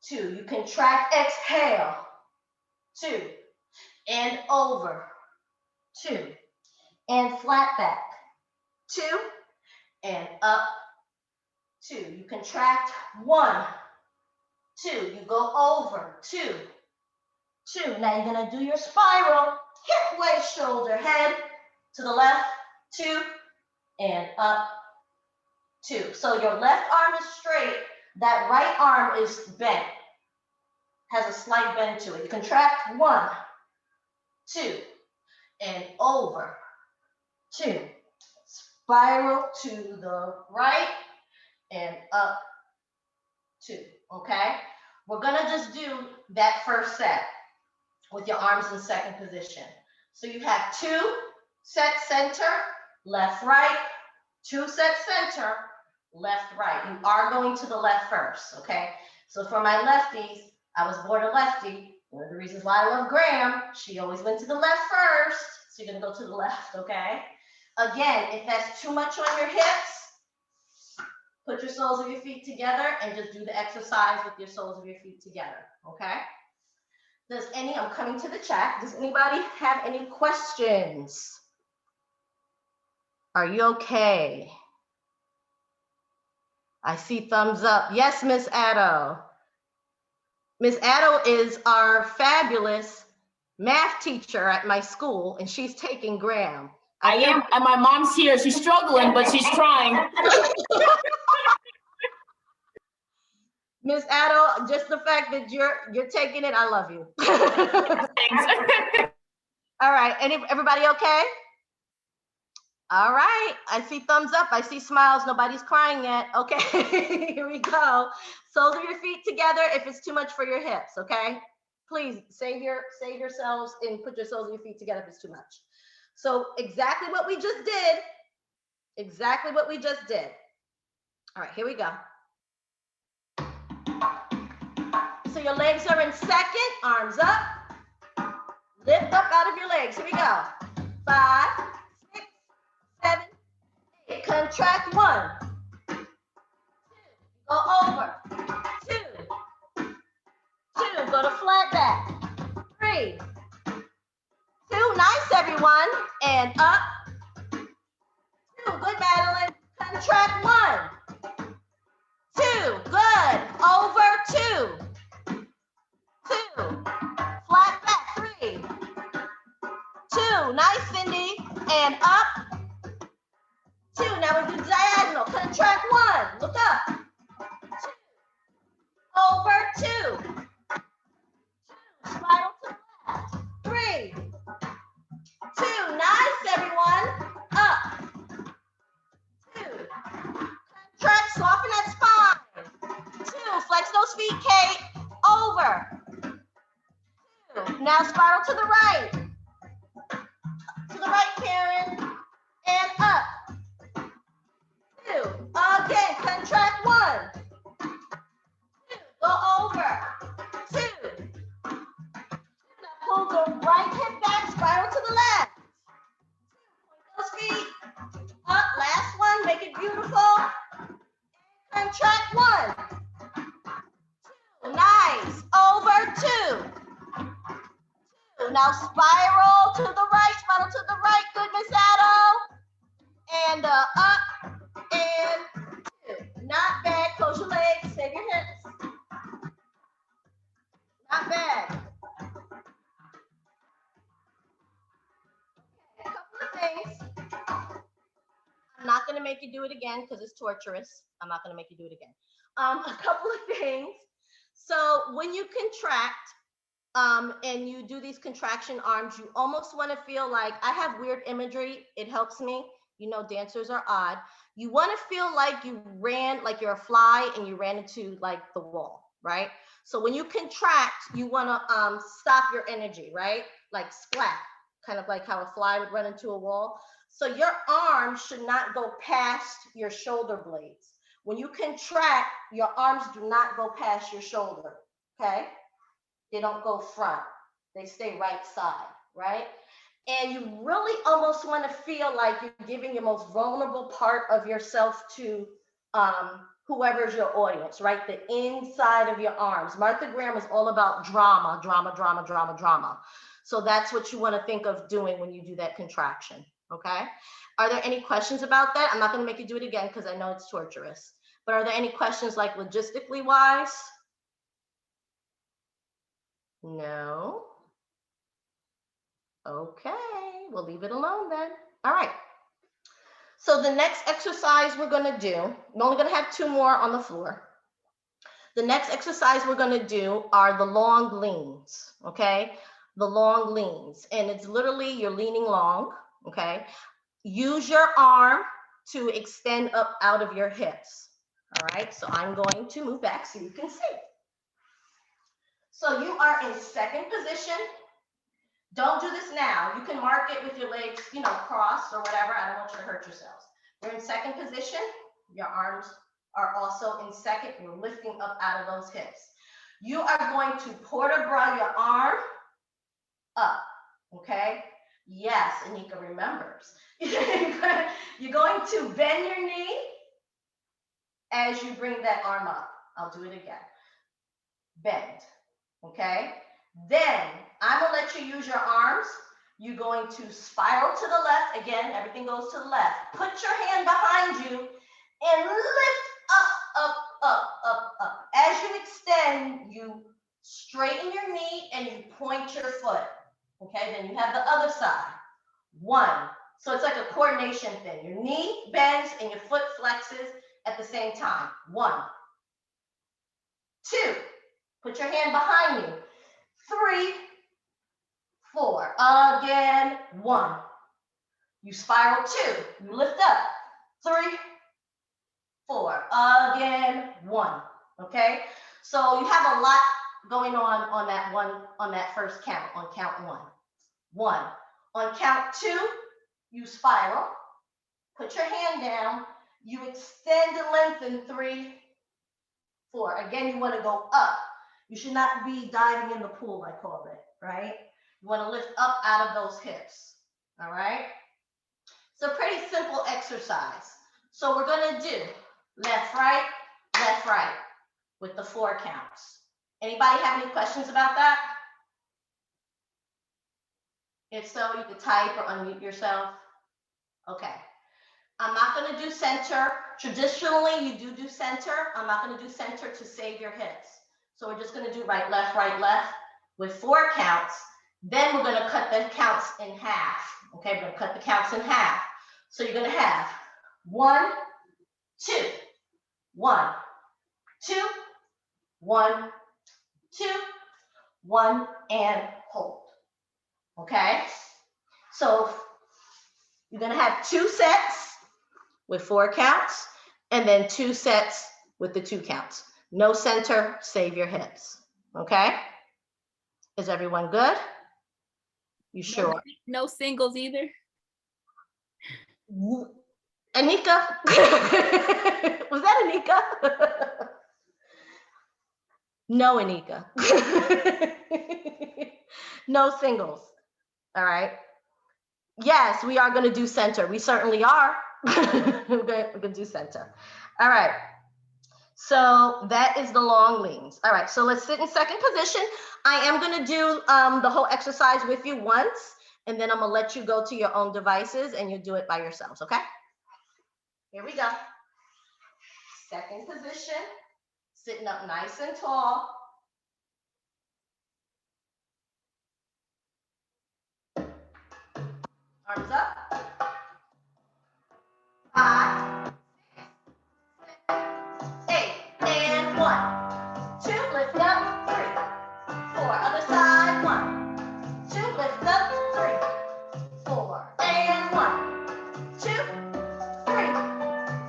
2, you contract, exhale, 2, and over, 2, and flat back, 2, and up, 2. You contract, 1, 2, you go over, 2, 2. Now you're gonna do your spiral, hip, waist, shoulder, head, to the left, 2, and up, 2. So your left arm is straight, that right arm is bent, has a slight bend to it. You contract, 1, 2, and over, 2. Spiral to the right and up, 2, okay? We're gonna just do that first set with your arms in second position. So you have 2 sets center, left, right, 2 sets center, left, right. You are going to the left first, okay? So for my lefties, I was born a lefty. One of the reasons why I love Graham, she always went to the left first. So you're gonna go to the left, okay? Again, if that's too much on your hips, put your soles of your feet together and just do the exercise with your soles of your feet together, okay? I'm coming to the chat. Does anybody have any questions? Are you okay? I see thumbs up. Yes, Miss Addo. Miss Addo is our fabulous math teacher at my school, and she's taking Graham. I am, and my mom's here. She's struggling, but she's trying. Miss Addo, just the fact that you're taking it, I love you. Thanks. All right, everybody okay? All right, I see thumbs up, I see smiles, nobody's crying yet. Okay, here we go. Soles of your feet together if it's too much for your hips, okay? Please save yourselves and put your soles of your feet together if it's too much. So exactly what we just did, exactly what we just did. All right, here we go. So your legs are in second, arms up. Lift up out of your legs, here we go. 5, 6, 7, 8, contract 1. 2, go over. 2, 2, go to flat back. 3, 2, nice everyone, and up. 2, good Madeline, contract 1. 2, good, over 2. 2, flat back, 3. 2, nice Cindy, and up. 2, now we do diagonal, contract 1, look up. 2, over 2. 2, spiral to the left. 3, 2, nice everyone, up. 2, contract, soften that spine. 2, flex those feet, Kate, over. 2, now spiral to the right. To the right, Karen, and up. 2, again, contract 1. 2, go over. 2. Now pull the right hip back, spiral to the left. 2, point those feet. Up, last one, make it beautiful. Contract 1. 2, nice, over 2. 2, now spiral to the right, good, Miss Addo. And up, and 2. Not bad, close your legs, save your hips. Not bad. A couple of things. I'm not gonna make you do it again because it's torturous. I'm not gonna make you do it again. A couple of things. So when you contract, and you do these contraction arms, you almost want to feel like, I have weird imagery, it helps me. You know, dancers are odd. You want to feel like you ran, like you're a fly and you ran into like the wall, right? So when you contract, you want to stop your energy, right? Like splat, kind of like how a fly would run into a wall. So your arms should not go past your shoulder blades. When you contract, your arms do not go past your shoulder, okay? They don't go front, they stay right side, right? And you really almost want to feel like you're giving your most vulnerable part of yourself to whoever's your audience, right? The inside of your arms. Martha Graham is all about drama, drama, drama, drama, drama. So that's what you want to think of doing when you do that contraction, okay? Are there any questions about that? I'm not going to make you do it again because I know it's torturous. But are there any questions like logistically wise? No. Okay, we'll leave it alone then. All right. So the next exercise we're going to do, we're only going to have 2 more on the floor. The next exercise we're going to do are the long leans, okay? The long leans. And it's literally you're leaning long, okay? Use your arm to extend up out of your hips. All right, so I'm going to move back so you can see. So you are in second position. Don't do this now. You can mark it with your legs, you know, crossed or whatever. I don't want you to hurt yourselves. You're in second position. Your arms are also in second. You're lifting up out of those hips. You are going to port de bras your arm up, okay? Yes, Anika remembers. You're going to bend your knee as you bring that arm up. I'll do it again. Bend, okay? Then I'm gonna let you use your arms. You're going to spiral to the left. Again, everything goes to the left. Put your hand behind you and lift up, up, up, up, up. As you extend, you straighten your knee and you point your foot. Okay, then you have the other side. 1. So it's like a coordination thing. Your knee bends and your foot flexes at the same time. 1. 2. Put your hand behind you. 3, 4. Again, 1. You spiral 2. You lift up. 3, 4. Again, 1. Okay? So you have a lot going on that first count, on count 1. 1. On count 2, you spiral. Put your hand down. You extend and lengthen. 3, 4. Again, you want to go up. You should not be diving in the pool, I call it, right? You want to lift up out of those hips, all right? It's a pretty simple exercise. So we're going to do left, right, with the 4 counts. Anybody have any questions about that? If so, you could type or unmute yourself. Okay. I'm not going to do center. Traditionally, you do center. I'm not going to do center to save your hips. So we're just going to do right, left, with 4 counts. Then we're going to cut the counts in half. Okay, we're going to cut the counts in half. So you're going to have 1, 2, 1, 2, 1, 2, 1, and hold. Okay, so you're going to have 2 sets with 4 counts, and then 2 sets with the 2 counts. No center, save your hips. Okay, is everyone good? You sure? No singles either. Anika? Was that Anika? No, Anika. No singles. All right. Yes, we are going to do center. We certainly are. We're going to do center. All right. So that is the long leans. All right. So let's sit in second position. I am going to do the whole exercise with you once, and then I'm going to let you go to your own devices and you do it by yourselves. Okay. Here we go. Second position. Sitting up nice and tall. Arms up. 5, 8, and 1, 2, lift up, 3, 4, other side, 1, 2, lift up, 3, 4, and 1, 2, 3,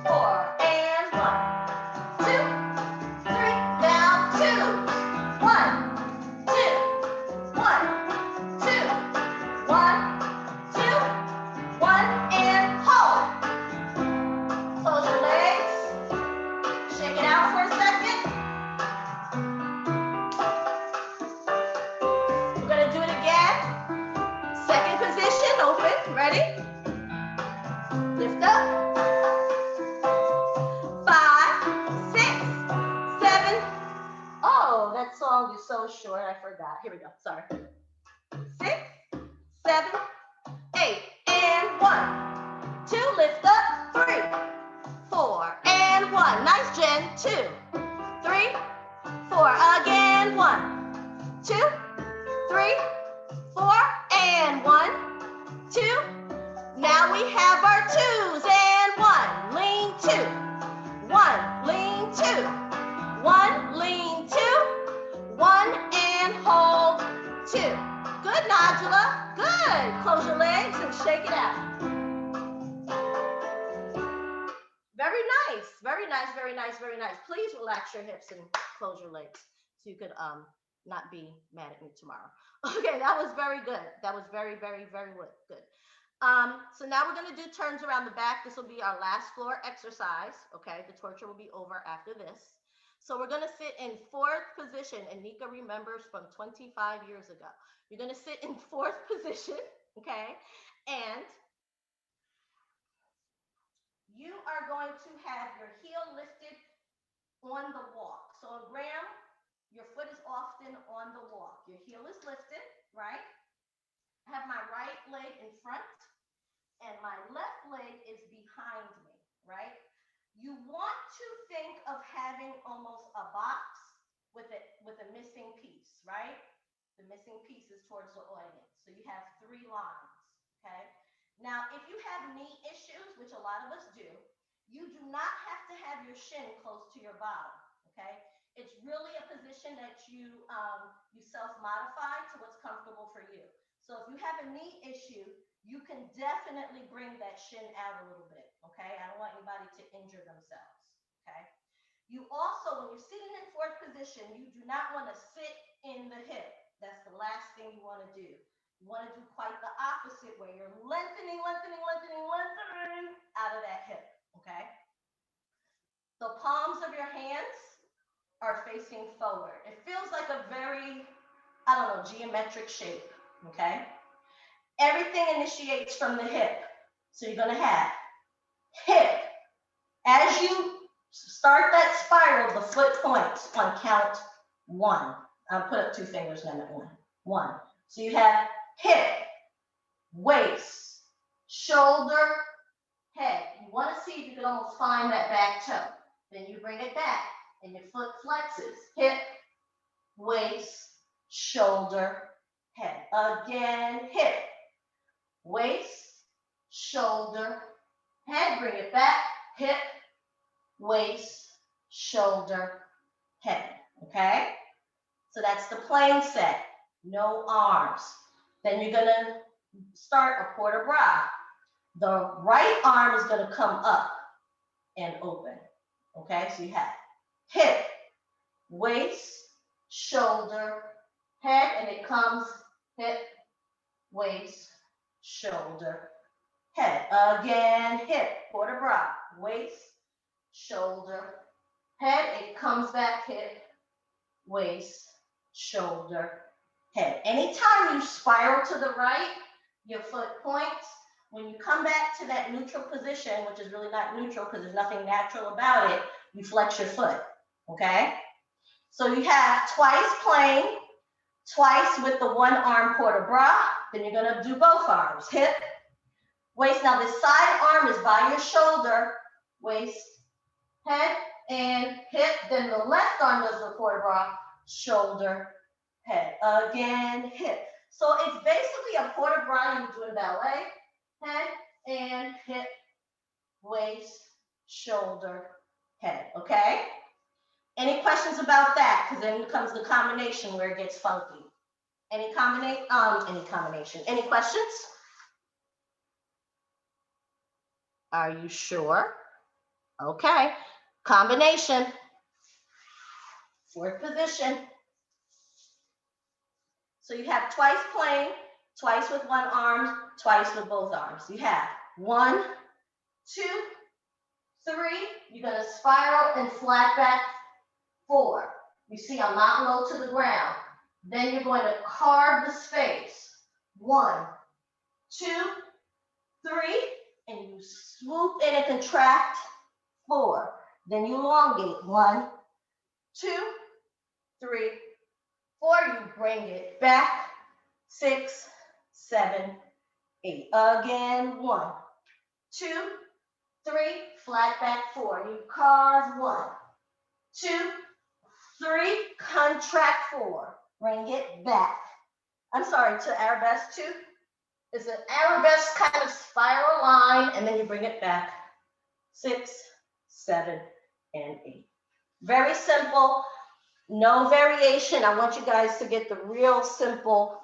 4, and 1, 2, 3, down, 2, 1, 2, 1, 2, 1, 2, 1, and hold. Close your legs. Shake it out for a second. We're going to do it again. Second position, open, ready? Lift up. 5, 6, 7. Oh, that song is so short, I forgot. Here we go, sorry. 6, 7, 8, and 1, 2, lift up, 3, 4, and 1. Nice, Jen. 2, 3, 4. Again, 1, 2, 3, 4, and 1, 2. Now we have our 2s and 1. Lean 2. 1, lean 2. 1, lean 2. 1, and hold 2. Good, Nodula. Good. Close your legs and shake it out. Very nice, very nice, very nice, very nice. Please relax your hips and close your legs so you could not be mad at me tomorrow. Okay, that was very good. That was very, very, very good. So now we're going to do turns around the back. This will be our last floor exercise. Okay, the torture will be over after this. So we're going to sit in 4th position, and Nika remembers from 25 years ago. You're going to sit in 4th position, okay, and you are going to have your heel lifted on the walk. So Graham, your foot is often on the walk. Your heel is lifted, right? I have my right leg in front and my left leg is behind me, right? You want to think of having almost a box with a missing piece, right? The missing piece is towards the audience. So you have 3 lines, okay? Now, if you have knee issues, which a lot of us do, you do not have to have your shin close to your bottom, okay? It's really a position that you self-modify to what's comfortable for you. So if you have a knee issue, you can definitely bring that shin out a little bit, okay? I don't want anybody to injure themselves, okay? You also, when you're sitting in 4th position, you do not want to sit in the hip. That's the last thing you want to do. You want to do quite the opposite, where you're lengthening out of that hip, okay? The palms of your hands are facing forward. It feels like a very, I don't know, geometric shape, okay? Everything initiates from the hip. So you're going to have hip. As you start that spiral, the foot points on count 1. I'll put up 2 fingers and then 1. 1. So you have hip, waist, shoulder, head. You want to see if you can almost find that back toe. Then you bring it back and your foot flexes. Hip, waist, shoulder, head. Again, hip, waist, shoulder, head. Bring it back. Hip, waist, shoulder, head. Okay? So that's the plain set. No arms. Then you're going to start a port de bras. The right arm is going to come up and open. Okay? So you have hip, waist, shoulder, head, and it comes hip, waist, shoulder, head. Again, hip, port de bras, waist, shoulder, head. It comes back, hip, waist, shoulder, head. Anytime you spiral to the right, your foot points. When you come back to that neutral position, which is really not neutral because there's nothing natural about it, you flex your foot, okay? So you have twice plain, twice with the 1 arm port de bras. Then you're going to do both arms, hip, waist. Now this side arm is by your shoulder, waist, head, and hip. Then the left arm does the port de bras, shoulder, head. Again, hip. So it's basically a port de bras you would do in ballet, head and hip, waist, shoulder, head. Okay? Any questions about that? Because then comes the combination where it gets funky. Any combination. Any questions? Are you sure? Okay. Combination. 4th position. So you have twice plain, twice with 1 arm, twice with both arms. You have 1, 2, 3. You're going to spiral and flat back 4. You see I'm not low to the ground. Then you're going to carve the space. 1, 2, 3. And you swoop in and contract 4. Then you elongate 1, 2, 3, 4. You bring it back 6, 7, 8. Again, 1, 2, 3. Flat back 4. You carve 1, 2, 3. Contract 4. Bring it back. I'm sorry, to arabesque 2. It's an arabesque kind of spiral line, and then you bring it back 6, 7, and 8. Very simple. No variation. I want you guys to get the real simple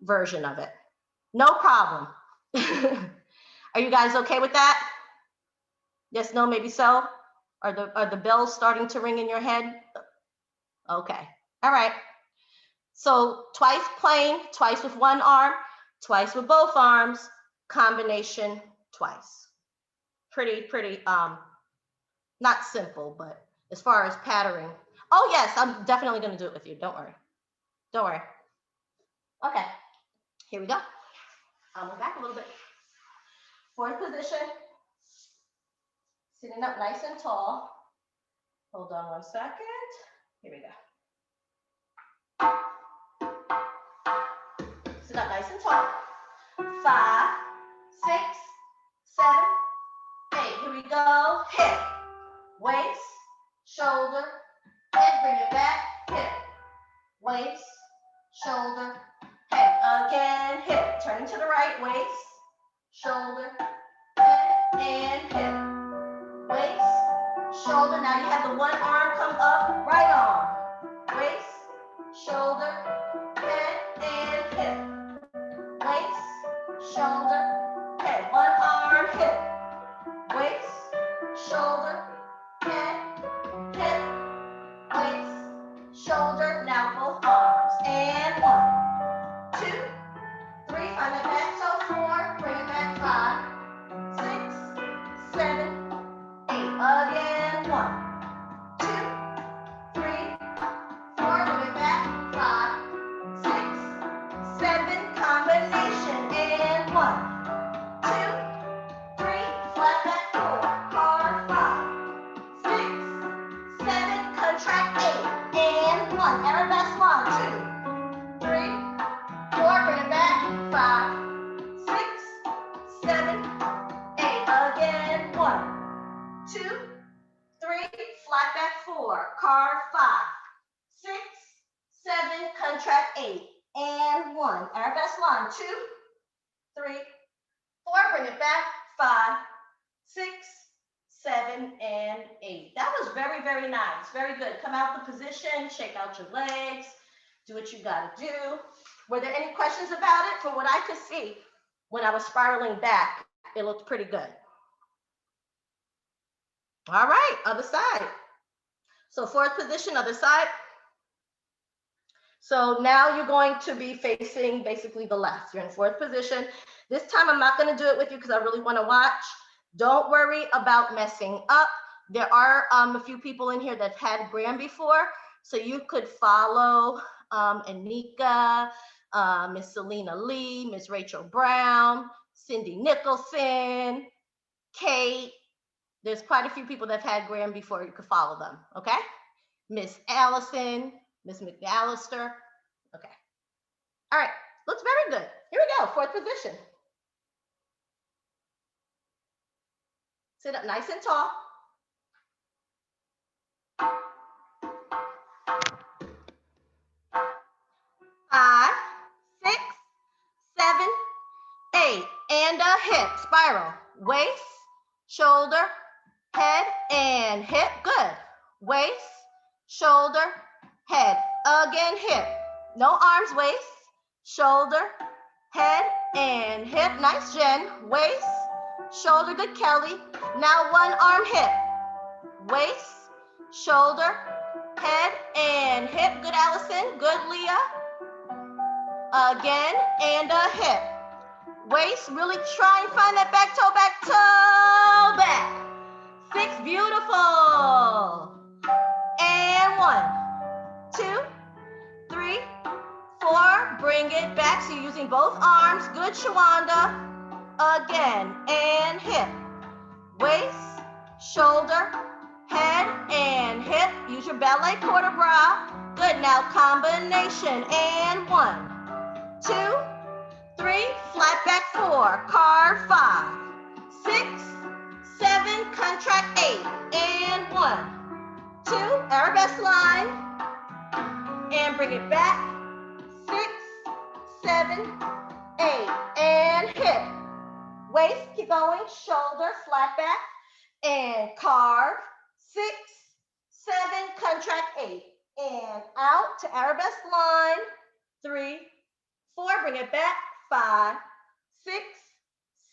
version of it. No problem. Are you guys okay with that? Yes, no, maybe so? Are the bells starting to ring in your head? Okay. All right. So twice plain, twice with 1 arm, twice with both arms, combination twice. Pretty, not simple, but as far as patterning. Oh yes, I'm definitely gonna do it with you, don't worry. Don't worry. Okay, here we go. I'll move back a little bit. 4th position, sitting up nice and tall. Hold on 1 second, here we go. Sit up nice and and tall. 5, 6, 7, 8. Here we go. Hip, waist, shoulder, head. Bring it back. Hip, waist, shoulder, head. Again, hip. Turning to the right. Waist, shoulder, head, and hip. Waist, shoulder. Now you have the one arm come up. Right arm. Waist, shoulder, head, and hip. Waist, shoulder, head. One arm, hip. Waist, shoulder, head, hip. Waist, shoulder. Now both arms. And 1, 2, 3. Find it back. So 4. Bring it back. 5, 6, 7, 8. Again. 1, 2, 3, 4. Bring it back. 5, 6, 7. Combination. And 1, 2, 3. Flat back. 4. Hard. 5, 6, 7. Contract. 8. And 1. Arabesque line. 2, 3, 4. Bring it back. 5, 6, 7, 8. Again. 1, 2, 3. Flat back. 4. Carve. 5, 6, 7. Contract. 8. And 1. Arabesque line. 2, 3, 4. Bring it back. 5, 6, 7, and 8. That was very, very nice. Very good. Come out the position, shake out your legs, do what you gotta do. Were there any questions about it? From what I could see, when I was spiraling back, it looked pretty good. All right, other side. So 4th position, other side. So now you're going to be facing basically the left. You're in 4th position. This time I'm not going to do it with you because I really want to watch. Don't worry about messing up. There are a few people in here that have had Graham before, so you could follow Anika, Miss Selena Lee, Miss Rachel Brown, Cindy Nicholson, Kate. There's quite a few people that have had Graham before. You could follow them, okay? Miss Allison, Miss McAllister. Okay. All right. Looks very good. Here we go. 4th position. Sit up nice and tall. 5, 6, 7, 8. And a hip. Spiral. Waist, shoulder, head, and hip. Good. Waist, shoulder, head. Again, hip. No arms. Waist, shoulder, head, and hip. Nice, Jen. Waist, shoulder. Good, Kelly. Now one arm, hip. Waist, shoulder, head, and hip. Good, Allison. Good, Leah. Again, and a hip. Waist, really try and find that back toe, back. 6, beautiful. And 1, 2, 3, 4. Bring it back. So you're using both arms. Good, Shawanda. Again, and hip. Waist, shoulder, head, and hip. Use your ballet quarter bra. Good. Now combination. And 1, 2, 3. Flat back. 4. Carve. 5, 6, 7. Contract. 8. And 1, 2. Arabesque line. And bring it back. 6, 7, 8. And hip. Waist. Keep going. Shoulder. Flat back. And carve. 6, 7. Contract. 8. And out to arabesque line. 3, 4. Bring it back. 5, 6,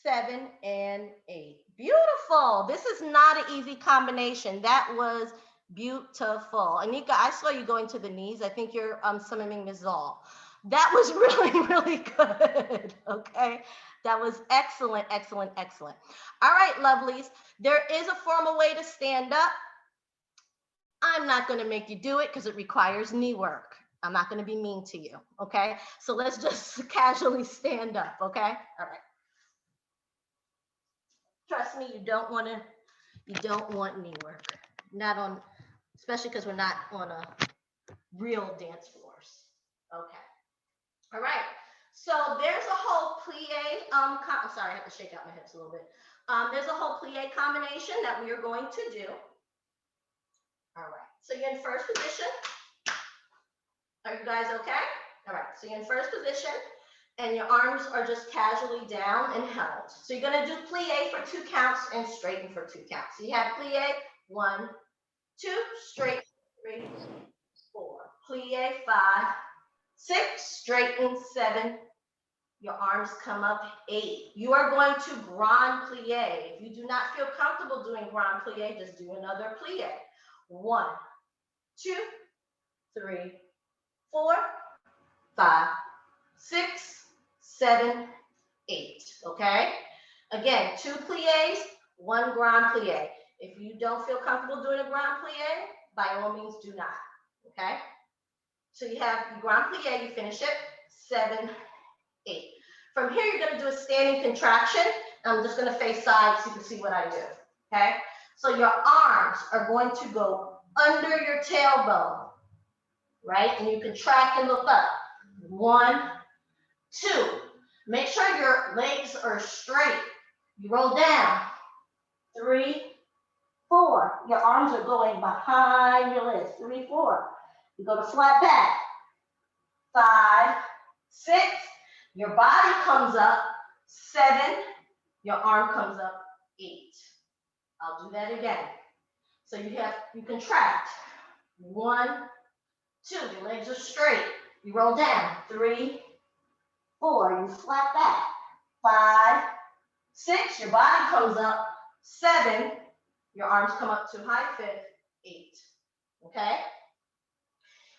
7, and 8. Beautiful. This is not an easy combination. That was beautiful. Anika, I saw you going to the knees. I think you're summoning Ms. Zoll. That was really, really good. Okay. That was excellent, excellent, excellent. All right, lovelies. There is a formal way to stand up. I'm not going to make you do it because it requires knee work. I'm not going to be mean to you. Okay. So let's just casually stand up. Okay. All right. Trust me, you don't want knee work. Not on, especially because we're not on a real dance floors. Okay. All right. So there's a whole plie, I'm sorry, I have to shake out my hips a little bit. There's a whole plie combination that we are going to do. All right, so you're in first position. Are you guys okay? All right, so you're in first position and your arms are just casually down and held. So you're gonna do plie for 2 counts and straighten for 2 counts. So you have plie, 1, 2, straighten, 3, 4, plie, 5, 6, straighten, 7, your arms come up, 8. You are going to grand plie. If you do not feel comfortable doing grand plie, just do another plie. 1, 2, 3, 4, 5, 6, 7, 8. Okay? Again, 2 plies, 1 grand plie. If you don't feel comfortable doing a grand plie, by all means do not. Okay? So you have your grand plie, you finish it, 7, 8. From here, you're going to do a standing contraction. I'm just going to face side so you can see what I do. Okay? So your arms are going to go under your tailbone, right? And you contract and look up. 1, 2. Make sure your legs are straight. You roll down. 3, 4. Your arms are going behind your legs. 3, 4. You go to flat back. 5, 6. Your body comes up. 7. Your arm comes up. 8. I'll do that again. So you contract. 1, 2. Your legs are straight. You roll down. 3, 4. You flat back. 5, 6. Your body comes up. 7. Your arms come up to high fifth. 8. Okay?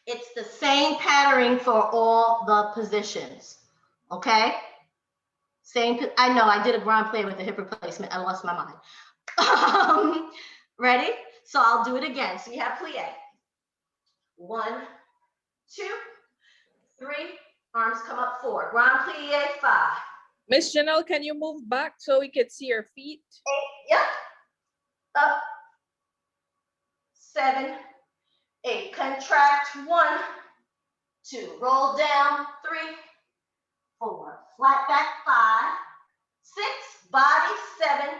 It's the same patterning for all the positions. Okay? I know I did a grand plie with a hip replacement. I lost my mind. Ready? So I'll do it again. So you have plie. 1, 2, 3. Arms come up. 4. Grand plie. 5. Miss Janelle, can you move back so we can see your feet? 8. Yep. Up. 7, 8. Contract. 1, 2. Roll down. 3, 4. Flat back. 5, 6. Body. 7.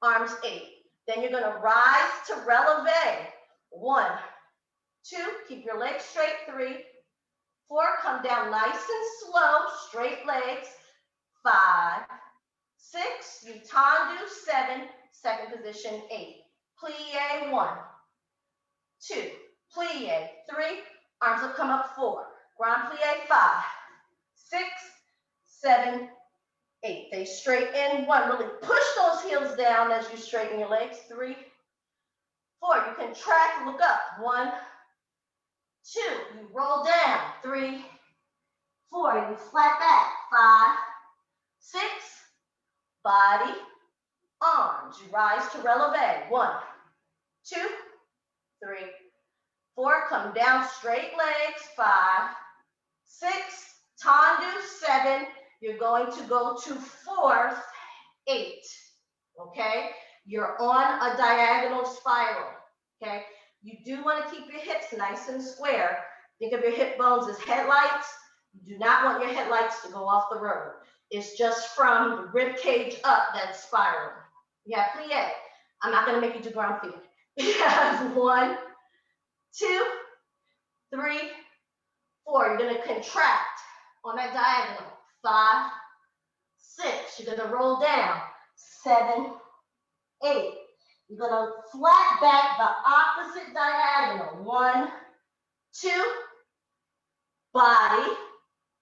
Arms. 8. Then you're going to rise to releve. 1, 2. Keep your legs straight. 3, 4. Come down nice and slow. Straight legs. 5, 6. You tendu. 7. Second position. 8. Plie. 1, 2. Plie. 3. Arms will come up. 4. Grand plie. 5, 6, 7, 8. They straighten. 1. Really push those heels down as you straighten your legs. 3, 4. You contract. Look up. 1, 2. You roll down. 3, 4. You flat back. 5, 6. Body. Arms. You rise to releve. 1, 2, 3, 4. Come down. Straight legs. 5, 6. Tendu. 7. You're going to go to fourth. 8. Okay? You're on a diagonal spiral. Okay? You do want to keep your hips nice and square. Think of your hip bones as headlights. You do not want your headlights to go off the road. It's just from the rib cage up that's spiraling. You have plie. I'm not going to make you do grand plie. You have 1, 2, 3, 4. You're going to contract on that diagonal. 5, 6. You're going to roll down. 7, 8. You're going to flat back the opposite diagonal. 1, 2. Body.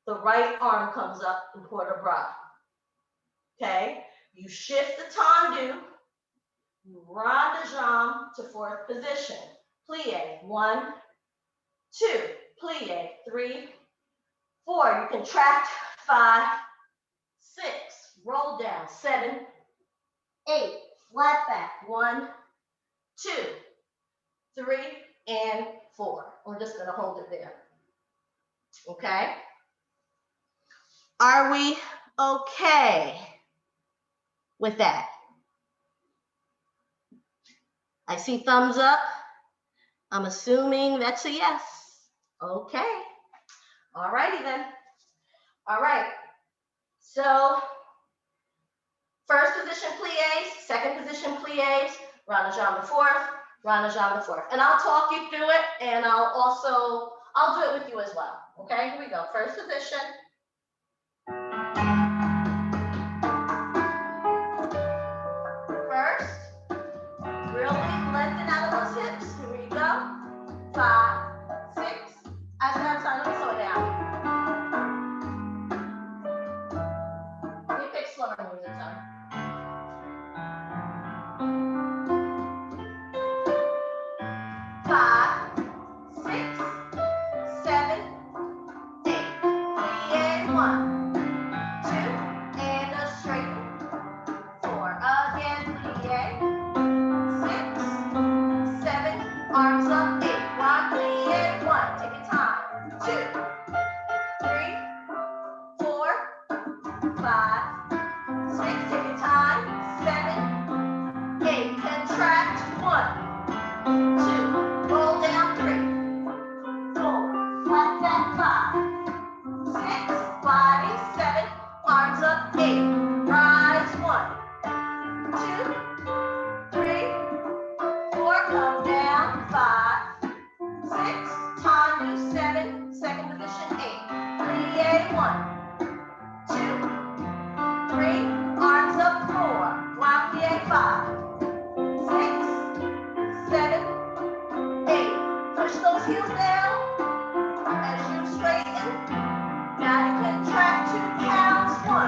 The right arm comes up in port de bras. Okay? You shift the tendu. You rond de jambe to fourth position. Plie. 1, 2. Plie. 3, 4. You contract. 5, 6. Roll down. 7, 8. Flat back. 1, 2, 3, and 4. We're just going to hold it there. Okay? Are we okay with that? I see thumbs up. I'm assuming that's a yes. Okay. All righty then. All right. So first position plies, second position plies, rond de jambe the fourth, rond de jambe the fourth. And I'll talk you through it, and I'll do it with you as well. Okay, here we go. First position. First, really lengthen out of those hips. Here we go. 5, 6. As I'm trying to slow it down. Let me pick slower moves this time. 5, 6, 7, 8. Plie 1, 2, and a straighten. 4 again. Plie. 6, 7. Arms up. 8. Rock. Plie 1. Take your time. 2, 3, 4, 5, 6. Take your time. 7, 8. Contract. 1, 2. Roll down. 3, 4. Flat back. 5, 6. Body. 7. Arms up. 8. Rise. 1, 2, 3, 4. Come down. 5, 6. Time to 7. Second position. 8. Plie 1, 2, 3. Arms up. 4. Round plie 5, 6, 7, 8. Push those heels down as you straighten. Now you contract 2 counts. 1,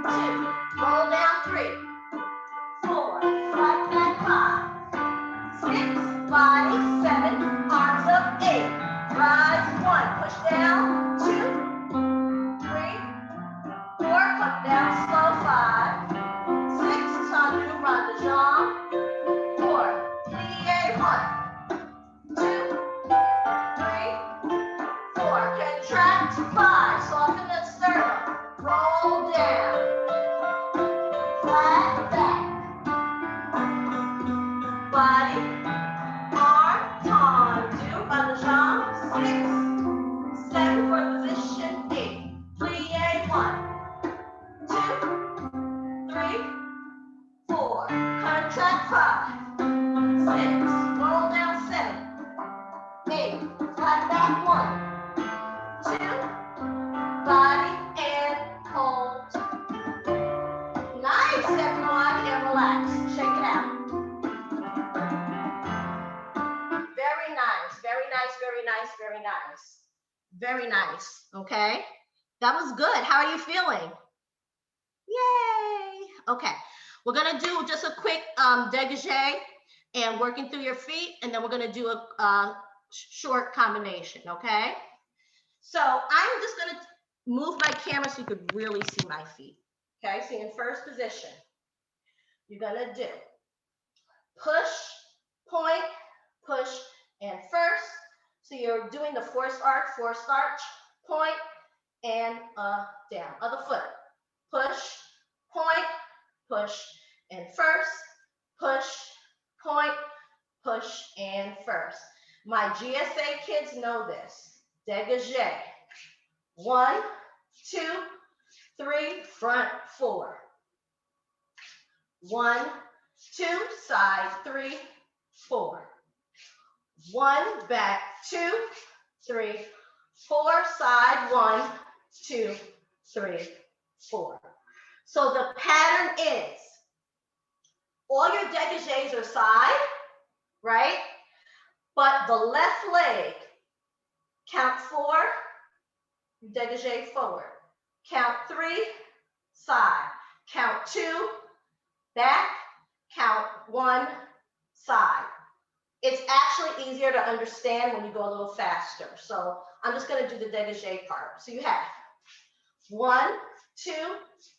2. Roll down. 3, 4. Flat back. 5, 6. Body. 7. Arms up. 8. Rise. 1. Push down. 2, 3, 4. Come down slow. 5, 6. Time to rond de jambe. 4. Plie 1, 2, 3, 4. Contract. 5. Soften the sternum. Roll down. Flat back. Body. Arm. Tendu. Rond de jambe. 6, 7. Fourth position. 8. Plie 1, 2, 3, 4. Contract. 5, 6. Roll down. 7, 8. Flat back. 1, 2. Body and hold. Nice, everyone, and relax. Shake it out. Very nice, very nice, very nice, very nice. Very nice, okay? That was good. How are you feeling? Yay. Okay, we're gonna do just a quick dégagé and working through your feet, and then we're gonna do a short combination, okay? So I'm just gonna move my camera so you could really see my feet. Okay, so in first position, you're gonna do push, point, push, and first. So you're doing the forced arch, point, and down. Other foot, push, point, push, and first, push, point, push, and first. My GSA kids know this. Dégagé. 1, 2, 3, front, 4. 1, 2, side, 3, 4. 1, back, 2, 3, 4, side, 1, 2, 3, 4. So the pattern is all your dégagés are side, right? But the left leg, count 4, dégagé forward. Count 3, side. Count 2, back. Count 1, side. It's actually easier to understand when you go a little faster. So I'm just going to do the dégagé part. So you have 1, 2,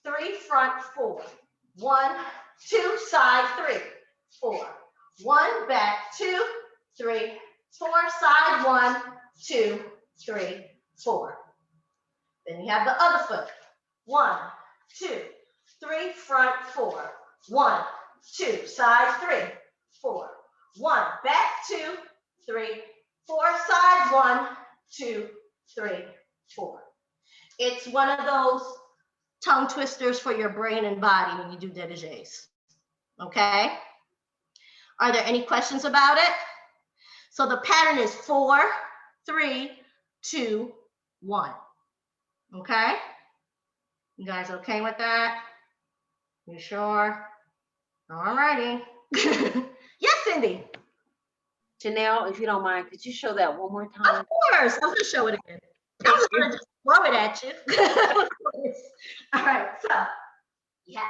3, front, 4. 1, 2, side, 3, 4. 1, back, 2, 3, 4, side, 1, 2, 3, 4. Then you have the other foot. 1, 2, 3, front, 4. 1, 2, side, 3, 4. 1, back, 2, 3, 4, side, 1, 2, 3, 4. It's one of those tongue twisters for your brain and body when you do dégagés. Okay? Are there any questions about it? So the pattern is 4, 3, 2, 1. Okay? You guys okay with that? You sure? All righty. Yes, Cindy. Janelle, if you don't mind, could you show that one more time? Of course. I'm going to show it again. I was going to just throw it at you. Of course. All right. So, yeah.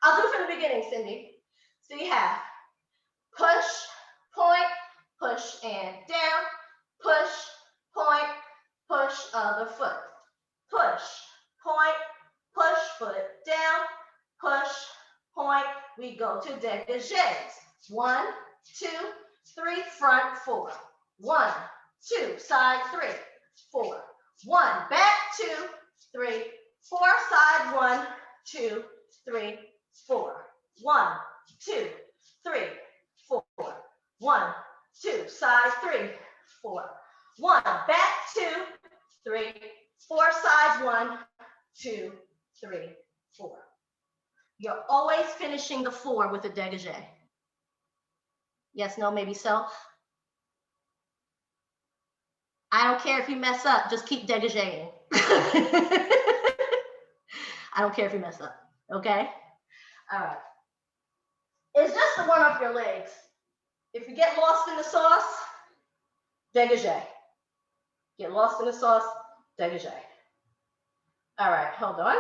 I'll do it from the beginning, Cindy. So you have push, point, push and down, push, point, push other foot, push, point, push foot down, push, point. We go to dégagés. 1, 2, 3, front 4. 1, 2, side 3, 4. 1, back 2, 3, 4, side 1, 2, 3, 4. 1, 2, 3, 4. 1, 2, side 3, 4. 1, back 2, 3, 4, sides 1, 2, 3, 4. You're always finishing the 4 with a dégagé. Yes, no, maybe so. I don't care if you mess up, just keep dégagéing. I don't care if you mess up, okay? All right. It's just to run up your legs. If you get lost in the sauce, dégagé. Get lost in the sauce, dégagé. All right, hold on.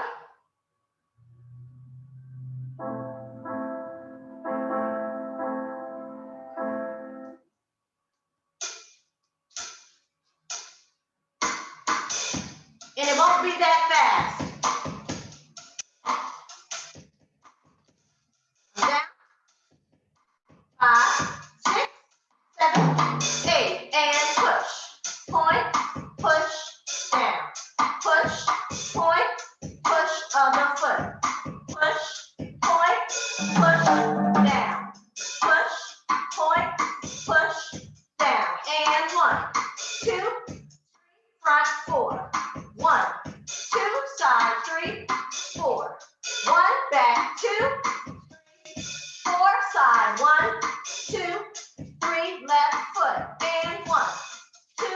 And it won't be that fast. Down. 5, 6, 7, 8, and push. Point, push, down. Push, point, push other foot. Push, point, push, down. Push, point, push, down. And 1, 2, front 4. 1, 2, side 3, 4. 1, back 2, 4, side 1, 2, 3, left foot. And 1, 2,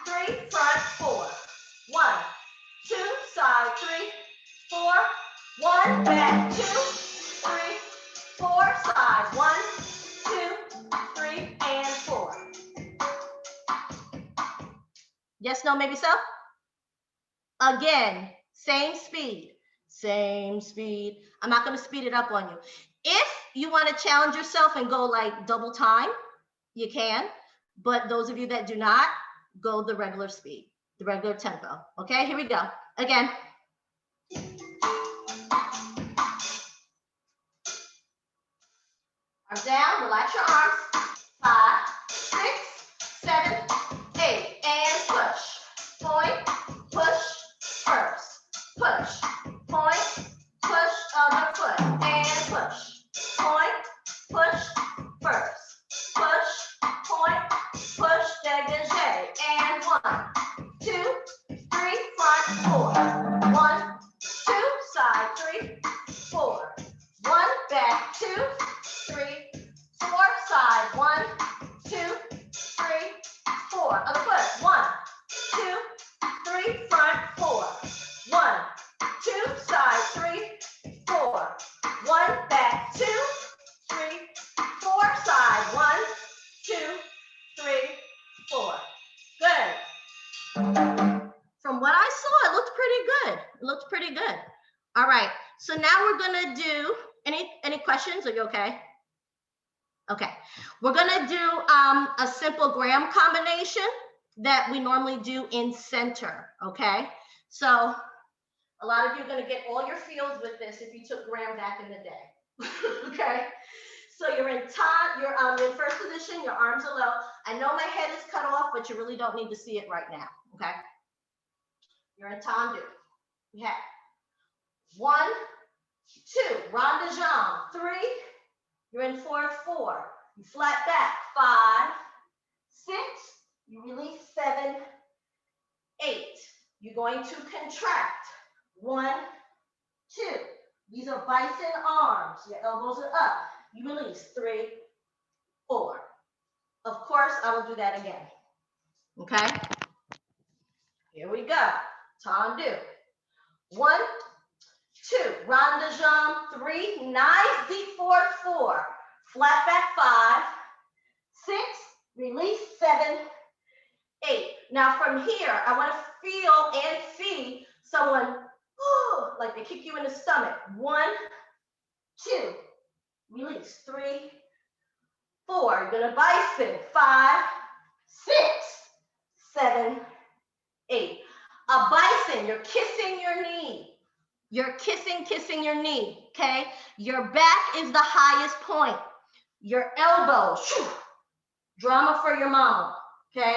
3, front 4. 1, 2, side 3, 4. 1, back 2, 3, 4, side 1, 2, 3, and 4. Yes, no, maybe so? Again, same speed, same speed. I'm not going to speed it up on you. If you want to challenge yourself and go like double time, you can. But those of you that do not, go the regular speed, the regular tempo. Okay, here we go. Again. Arms down, relax your arms. 5, 6, 7, 8, and push. Point, push, first. Push, point, push other foot, and push. Point, push, first. Push, point, push, dégagé, and 1, 2, 3, front 4. 1, 2, side 3, 4. 1, back 2, 3, 4, side 1, 2, 3, 4. Other foot. 1, 2, 3, front 4. 1, 2, side 3, 4. 1, back 2, 3, 4, side 1, 2, 3, 4. Good. From what I saw, it looked pretty good. It looked pretty good. All right. So now we're gonna do any questions? Are you okay? Okay. We're gonna do a simple gram combination that we normally do in center. Okay. So a lot of you are gonna get all your feels with this if you took gram back in the day. Okay. So you're in you're in first position. Your arms are low. I know my head is cut off, but you really don't need to see it right now. Okay. You're in tendu. We have 1, 2, rond de jambe, 3, you're in forward 4, you flat back, 5, 6, you release 7, 8, you're going to contract, 1, 2. These are bison arms. Your elbows are up. You release. 3, 4. Of course, I will do that again. Okay? Here we go. Tendu. 1, 2. Rond de jambe. 3. Nice deep forward. 4. Flat back. 5, 6. Release. 7, 8. Now from here, I want to feel and see someone like they kick you in the stomach. 1, 2. Release. 3, 4. You're gonna bison. 5, 6, 7, 8. A bison, you're kissing your knee. You're kissing your knee, okay? Your back is the highest point. Your elbows, drama for your mama, okay?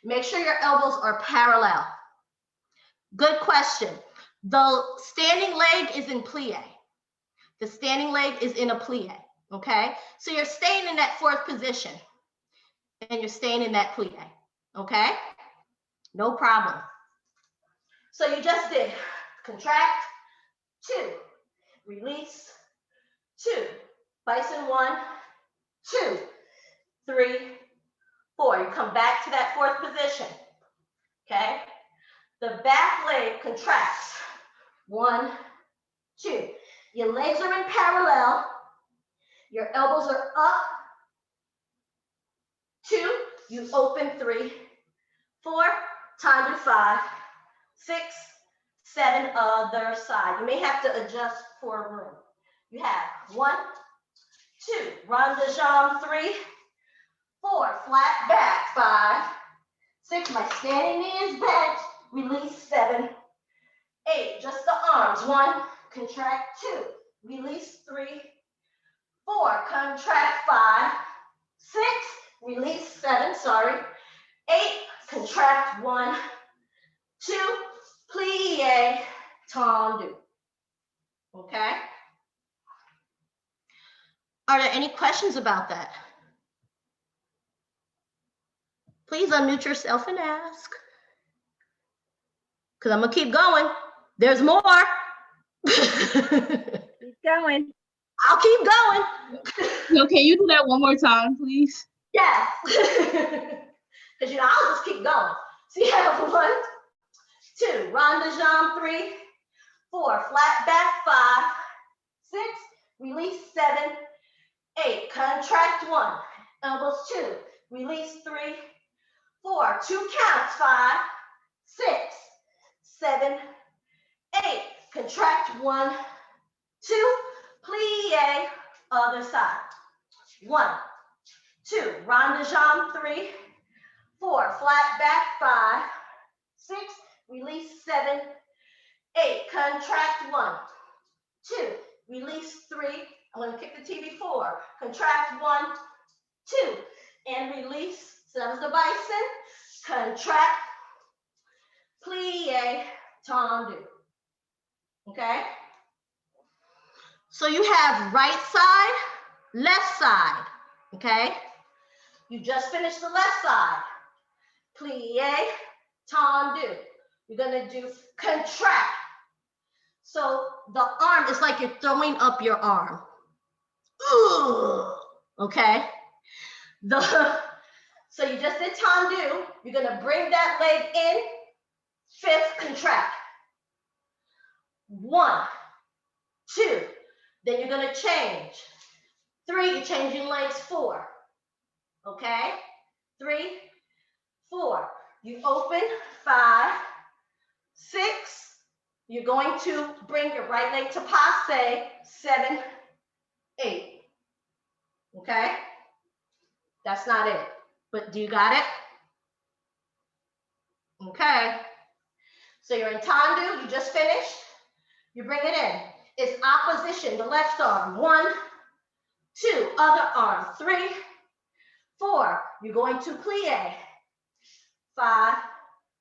Make sure your elbows are parallel. Good question. The standing leg is in plie. The standing leg is in a plie, okay? So you're staying in that 4th position and you're staying in that plie, okay? No problem. So you just did contract, 2, release, 2, bison 1, 2, 3, 4. You come back to that 4th position, okay? The back leg contracts, 1, 2. Your legs are in parallel. Your elbows are up, 2. You open, 3, 4. Time to 5, 6, 7. Other side. You may have to adjust for room. You have 1, 2. Rond de jambe. 3, 4. Flat back. 5, 6. My standing knee is bent. Release. 7, 8. Just the arms. 1. Contract. 2. Release. 3, 4. Contract. 5, 6. Release. 7. Sorry. 8. Contract. 1, 2. Plie. Tendu. Okay. Are there any questions about that? Please unmute yourself and ask. Because I'm going to keep going. There's more. Keep going. I'll keep going. No, can you do that one more time, please? Yes. Because, I'll just keep going. So you have 1, 2. Rond de jambe. 3, 4. Flat back. 5, 6. Release. 7, 8. Contract. 1. Elbows. 2. Release. 3, 4. 2 counts. 5, 6, 7, 8. Contract. 1, 2. Plie. Other side. 1, 2. Rond de jambe. 3, 4. Flat back. 5, 6. Release. 7, 8. Contract. 1, 2. Release. 3. I'm going to kick the TV 4. Contract. 1, 2. And release. So that was the bison. Contract. Plie. Tendu. Okay? So you have right side, left side. Okay? You just finished the left side. Plie. Tendu. You're going to do contract. So the arm is like you're throwing up your arm. Okay? So you just did tendu. You're going to bring that leg in. 5th, contract. 1, 2. Then you're going to change. 3, you're changing legs. 4. Okay? 3, 4. You open. 5, 6. You're going to bring your right leg to passe. 7, 8. Okay? That's not it. But do you got it? Okay. So you're in tendu. You just finished. You bring it in. It's opposition. The left arm. 1, 2. Other arm. 3, 4. You're going to plie. 5,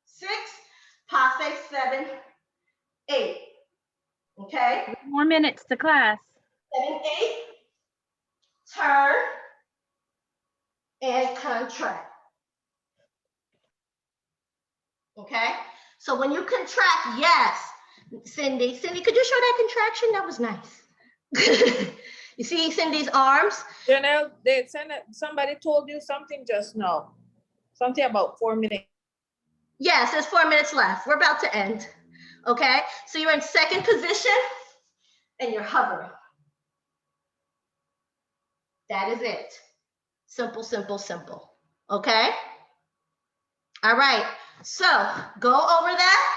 6. Passe. 7, 8. Okay? 3 more minutes to class. 7, 8. Turn and contract. Okay? So when you contract, yes, Cindy, could you show that contraction? That was nice. You see Cindy's arms? Janelle, somebody told you something just now. Something about 4 minutes. Yes, there's 4 minutes left. We're about to end. Okay, so you're in second position and you're hovering. That is it. Simple, simple, simple. Okay? All right, so go over that.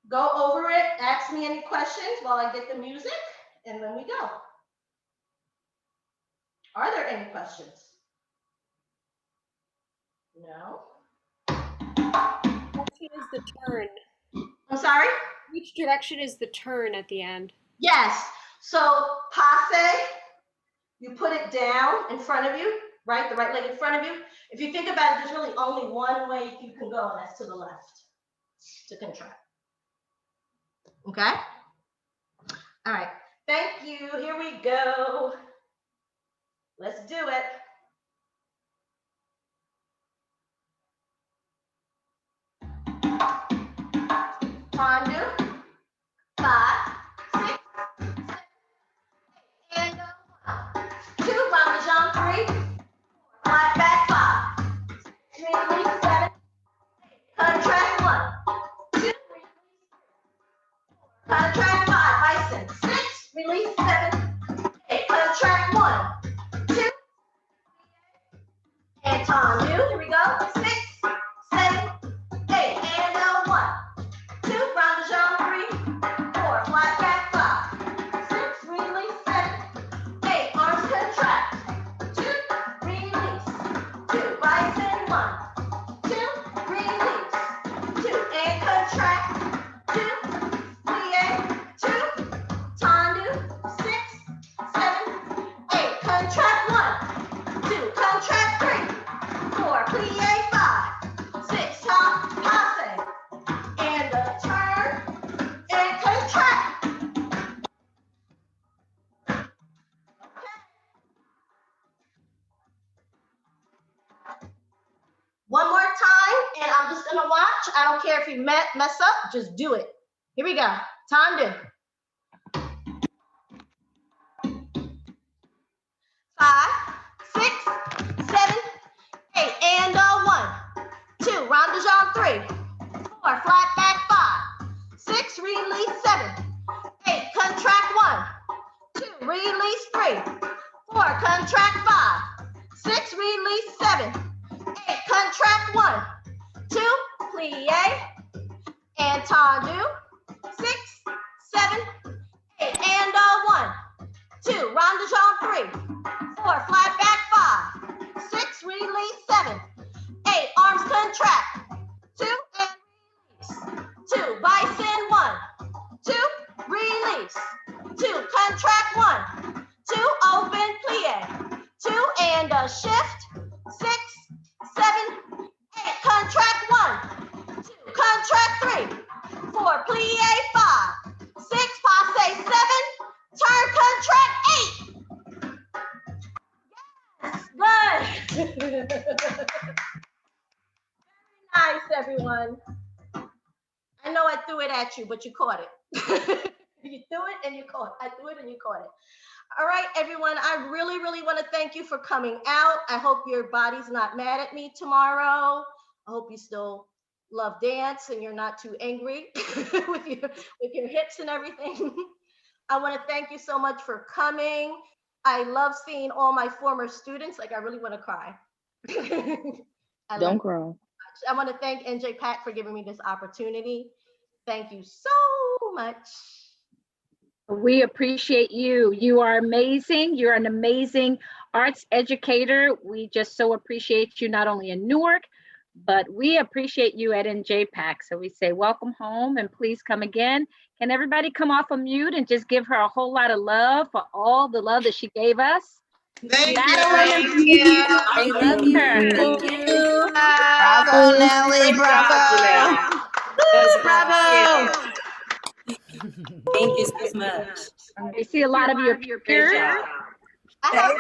Go over it, ask me any questions while I get the music, and then we go. Are there any questions? No? Direction is the turn. I'm sorry? Which direction is the turn at the end? Yes, so passe, you put it down in front of you, right? The right leg in front of you. If you think about it, there's really only one way you can go, and that's to the left, to contract. Okay? All right, thank you. Here we go. Let's do it. Tendu. 5, 6, 7, and 2. Round the jump 3. Flat back 5. 6, release 7. Contract 1. 2. Contract 5. Bison. 6. Release 7. 8. Contract 1. 2. And tendu. Here we go. 6, 7, 8. And 1. 2. Round the jump 3. 4. Flat back 5. 6. Release 7. 8. Arms contract. 2. Release. 2. Bison 1. 2. Release. 2. And contract. 2. Plie. 2. Tendu. 6, 7, 8. Contract 1. 2. Contract 3. 4. Plie 5. 6. Top. Passe. And a turn. And contract. One more time, and I'm just gonna watch. I don't care if you mess up, just do it. Here we go. Tendu. 5, 6, 7, 8, and 1. 2, rondeggion 3. 4, flat back 5. 6, release 7. 8, contract 1. 2, release 3. 4, contract 5. 6, release 7. 8, contract 1. 2, plie, and tendu. 6, 7, 8, and 1. 2, rondeggion 3. 4, flat back 5. 6, release 7. 8, arms contract. 2, and release. 2, bison 1. 2, release. 2, contract 1. 2, open plie. 2, and a shift. 6, 7, 8, contract 1. 2, contract 3. 4, plie 5. 6, passe 7. Turn, contract 8. Yes, good. Nice, everyone. I know I threw it at you, but you caught it. You threw it and you caught it. I threw it and you caught it. All right, everyone. I really, really want to thank you for coming out. I hope your body's not mad at me tomorrow. I hope you still love dance and you're not too angry with your hips and everything. I want to thank you so much for coming. I love seeing all my former students. Like, I really want to cry. Don't cry. I want to thank NJ Pack for giving me this opportunity. Thank you so much. We appreciate you. You are amazing. You're an amazing arts educator. We just so appreciate you, not only in Newark, but we appreciate you at NJPAC. So we say welcome home and please come again. Can everybody come off of mute and just give her a whole lot of love for all the love that she gave us? Thank you. I love her. Thank you. Bravo, Nelly. Bravo. Bravo. Thank you so much. I see a lot of your Great peers. job. I have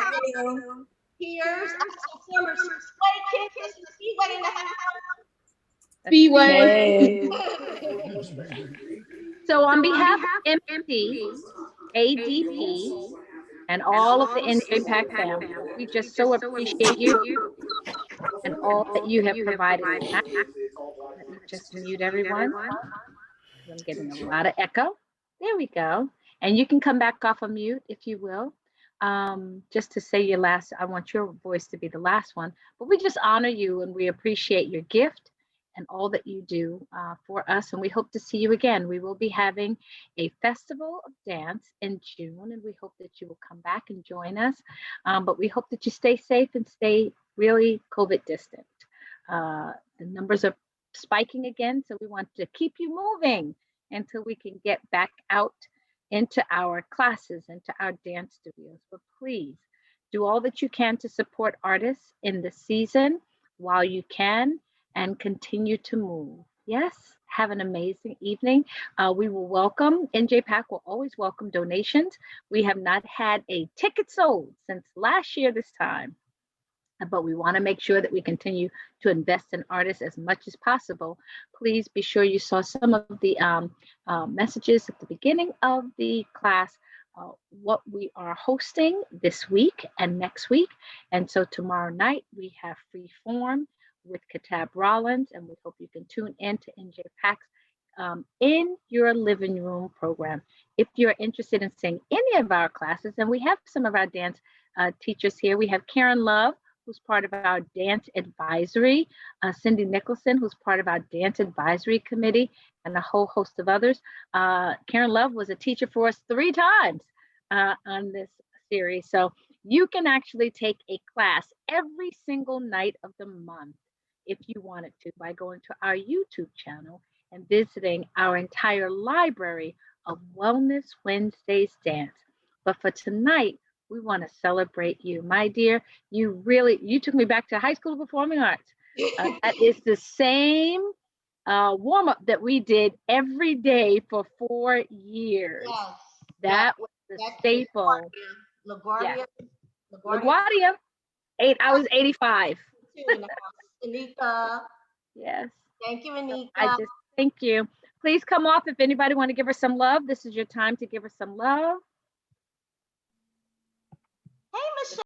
peers. I have some former Speedway kids in the Speedway in the house. Speedway. So on behalf of MC, ADP, and all of the NJPAC family, we just so appreciate you and all that you have provided tonight. Let me just mute everyone, 'cause I'm getting a lot of echo. There we go. And you can come back off of mute if you will. Just to say your last, I want your voice to be the last one, but we just honor you and we appreciate your gift and all that you do for us. And we hope to see you again. We will be having a festival of dance in June, and we hope that you will come back and join us. But we hope that you stay safe and stay really COVID distant. The numbers are spiking again, so we want to keep you moving until we can get back out into our classes, into our dance studios. But please do all that you can to support artists in the season while you can and continue to move. Yes, have an amazing evening. We will welcome, NJPAC will always welcome donations. We have not had a ticket sold since last year this time, but we want to make sure that we continue to invest in artists as much as possible. Please be sure you saw some of the messages at the beginning of the class, what we are hosting this week and next week. And so tomorrow night we have Free Form with Katab Rollins, and we hope you can tune in to NJPAC's in your living room program. If you're interested in seeing any of our classes, and we have some of our dance teachers here. We have Karen Love, who's part of our dance advisory, Cindy Nicholson, who's part of our dance advisory committee, and a whole host of others. Karen Love was a teacher for us 3 times on this series. So you can actually take a class every single night of the month if you wanted to by going to our YouTube channel and visiting our entire library of Wellness Wednesdays dance. But for tonight, we want to celebrate you. My dear, you took me back to high school performing arts. That is the same warm-up that we did every day for 4 years. Yes. That was the staple. LaGuardia. LaGuardia. I was 85. Anika. Yes. Thank you, Anika. I just thank you. Please come off if anybody want to give her some love. This is your time to give her some love. Hey, Michelle.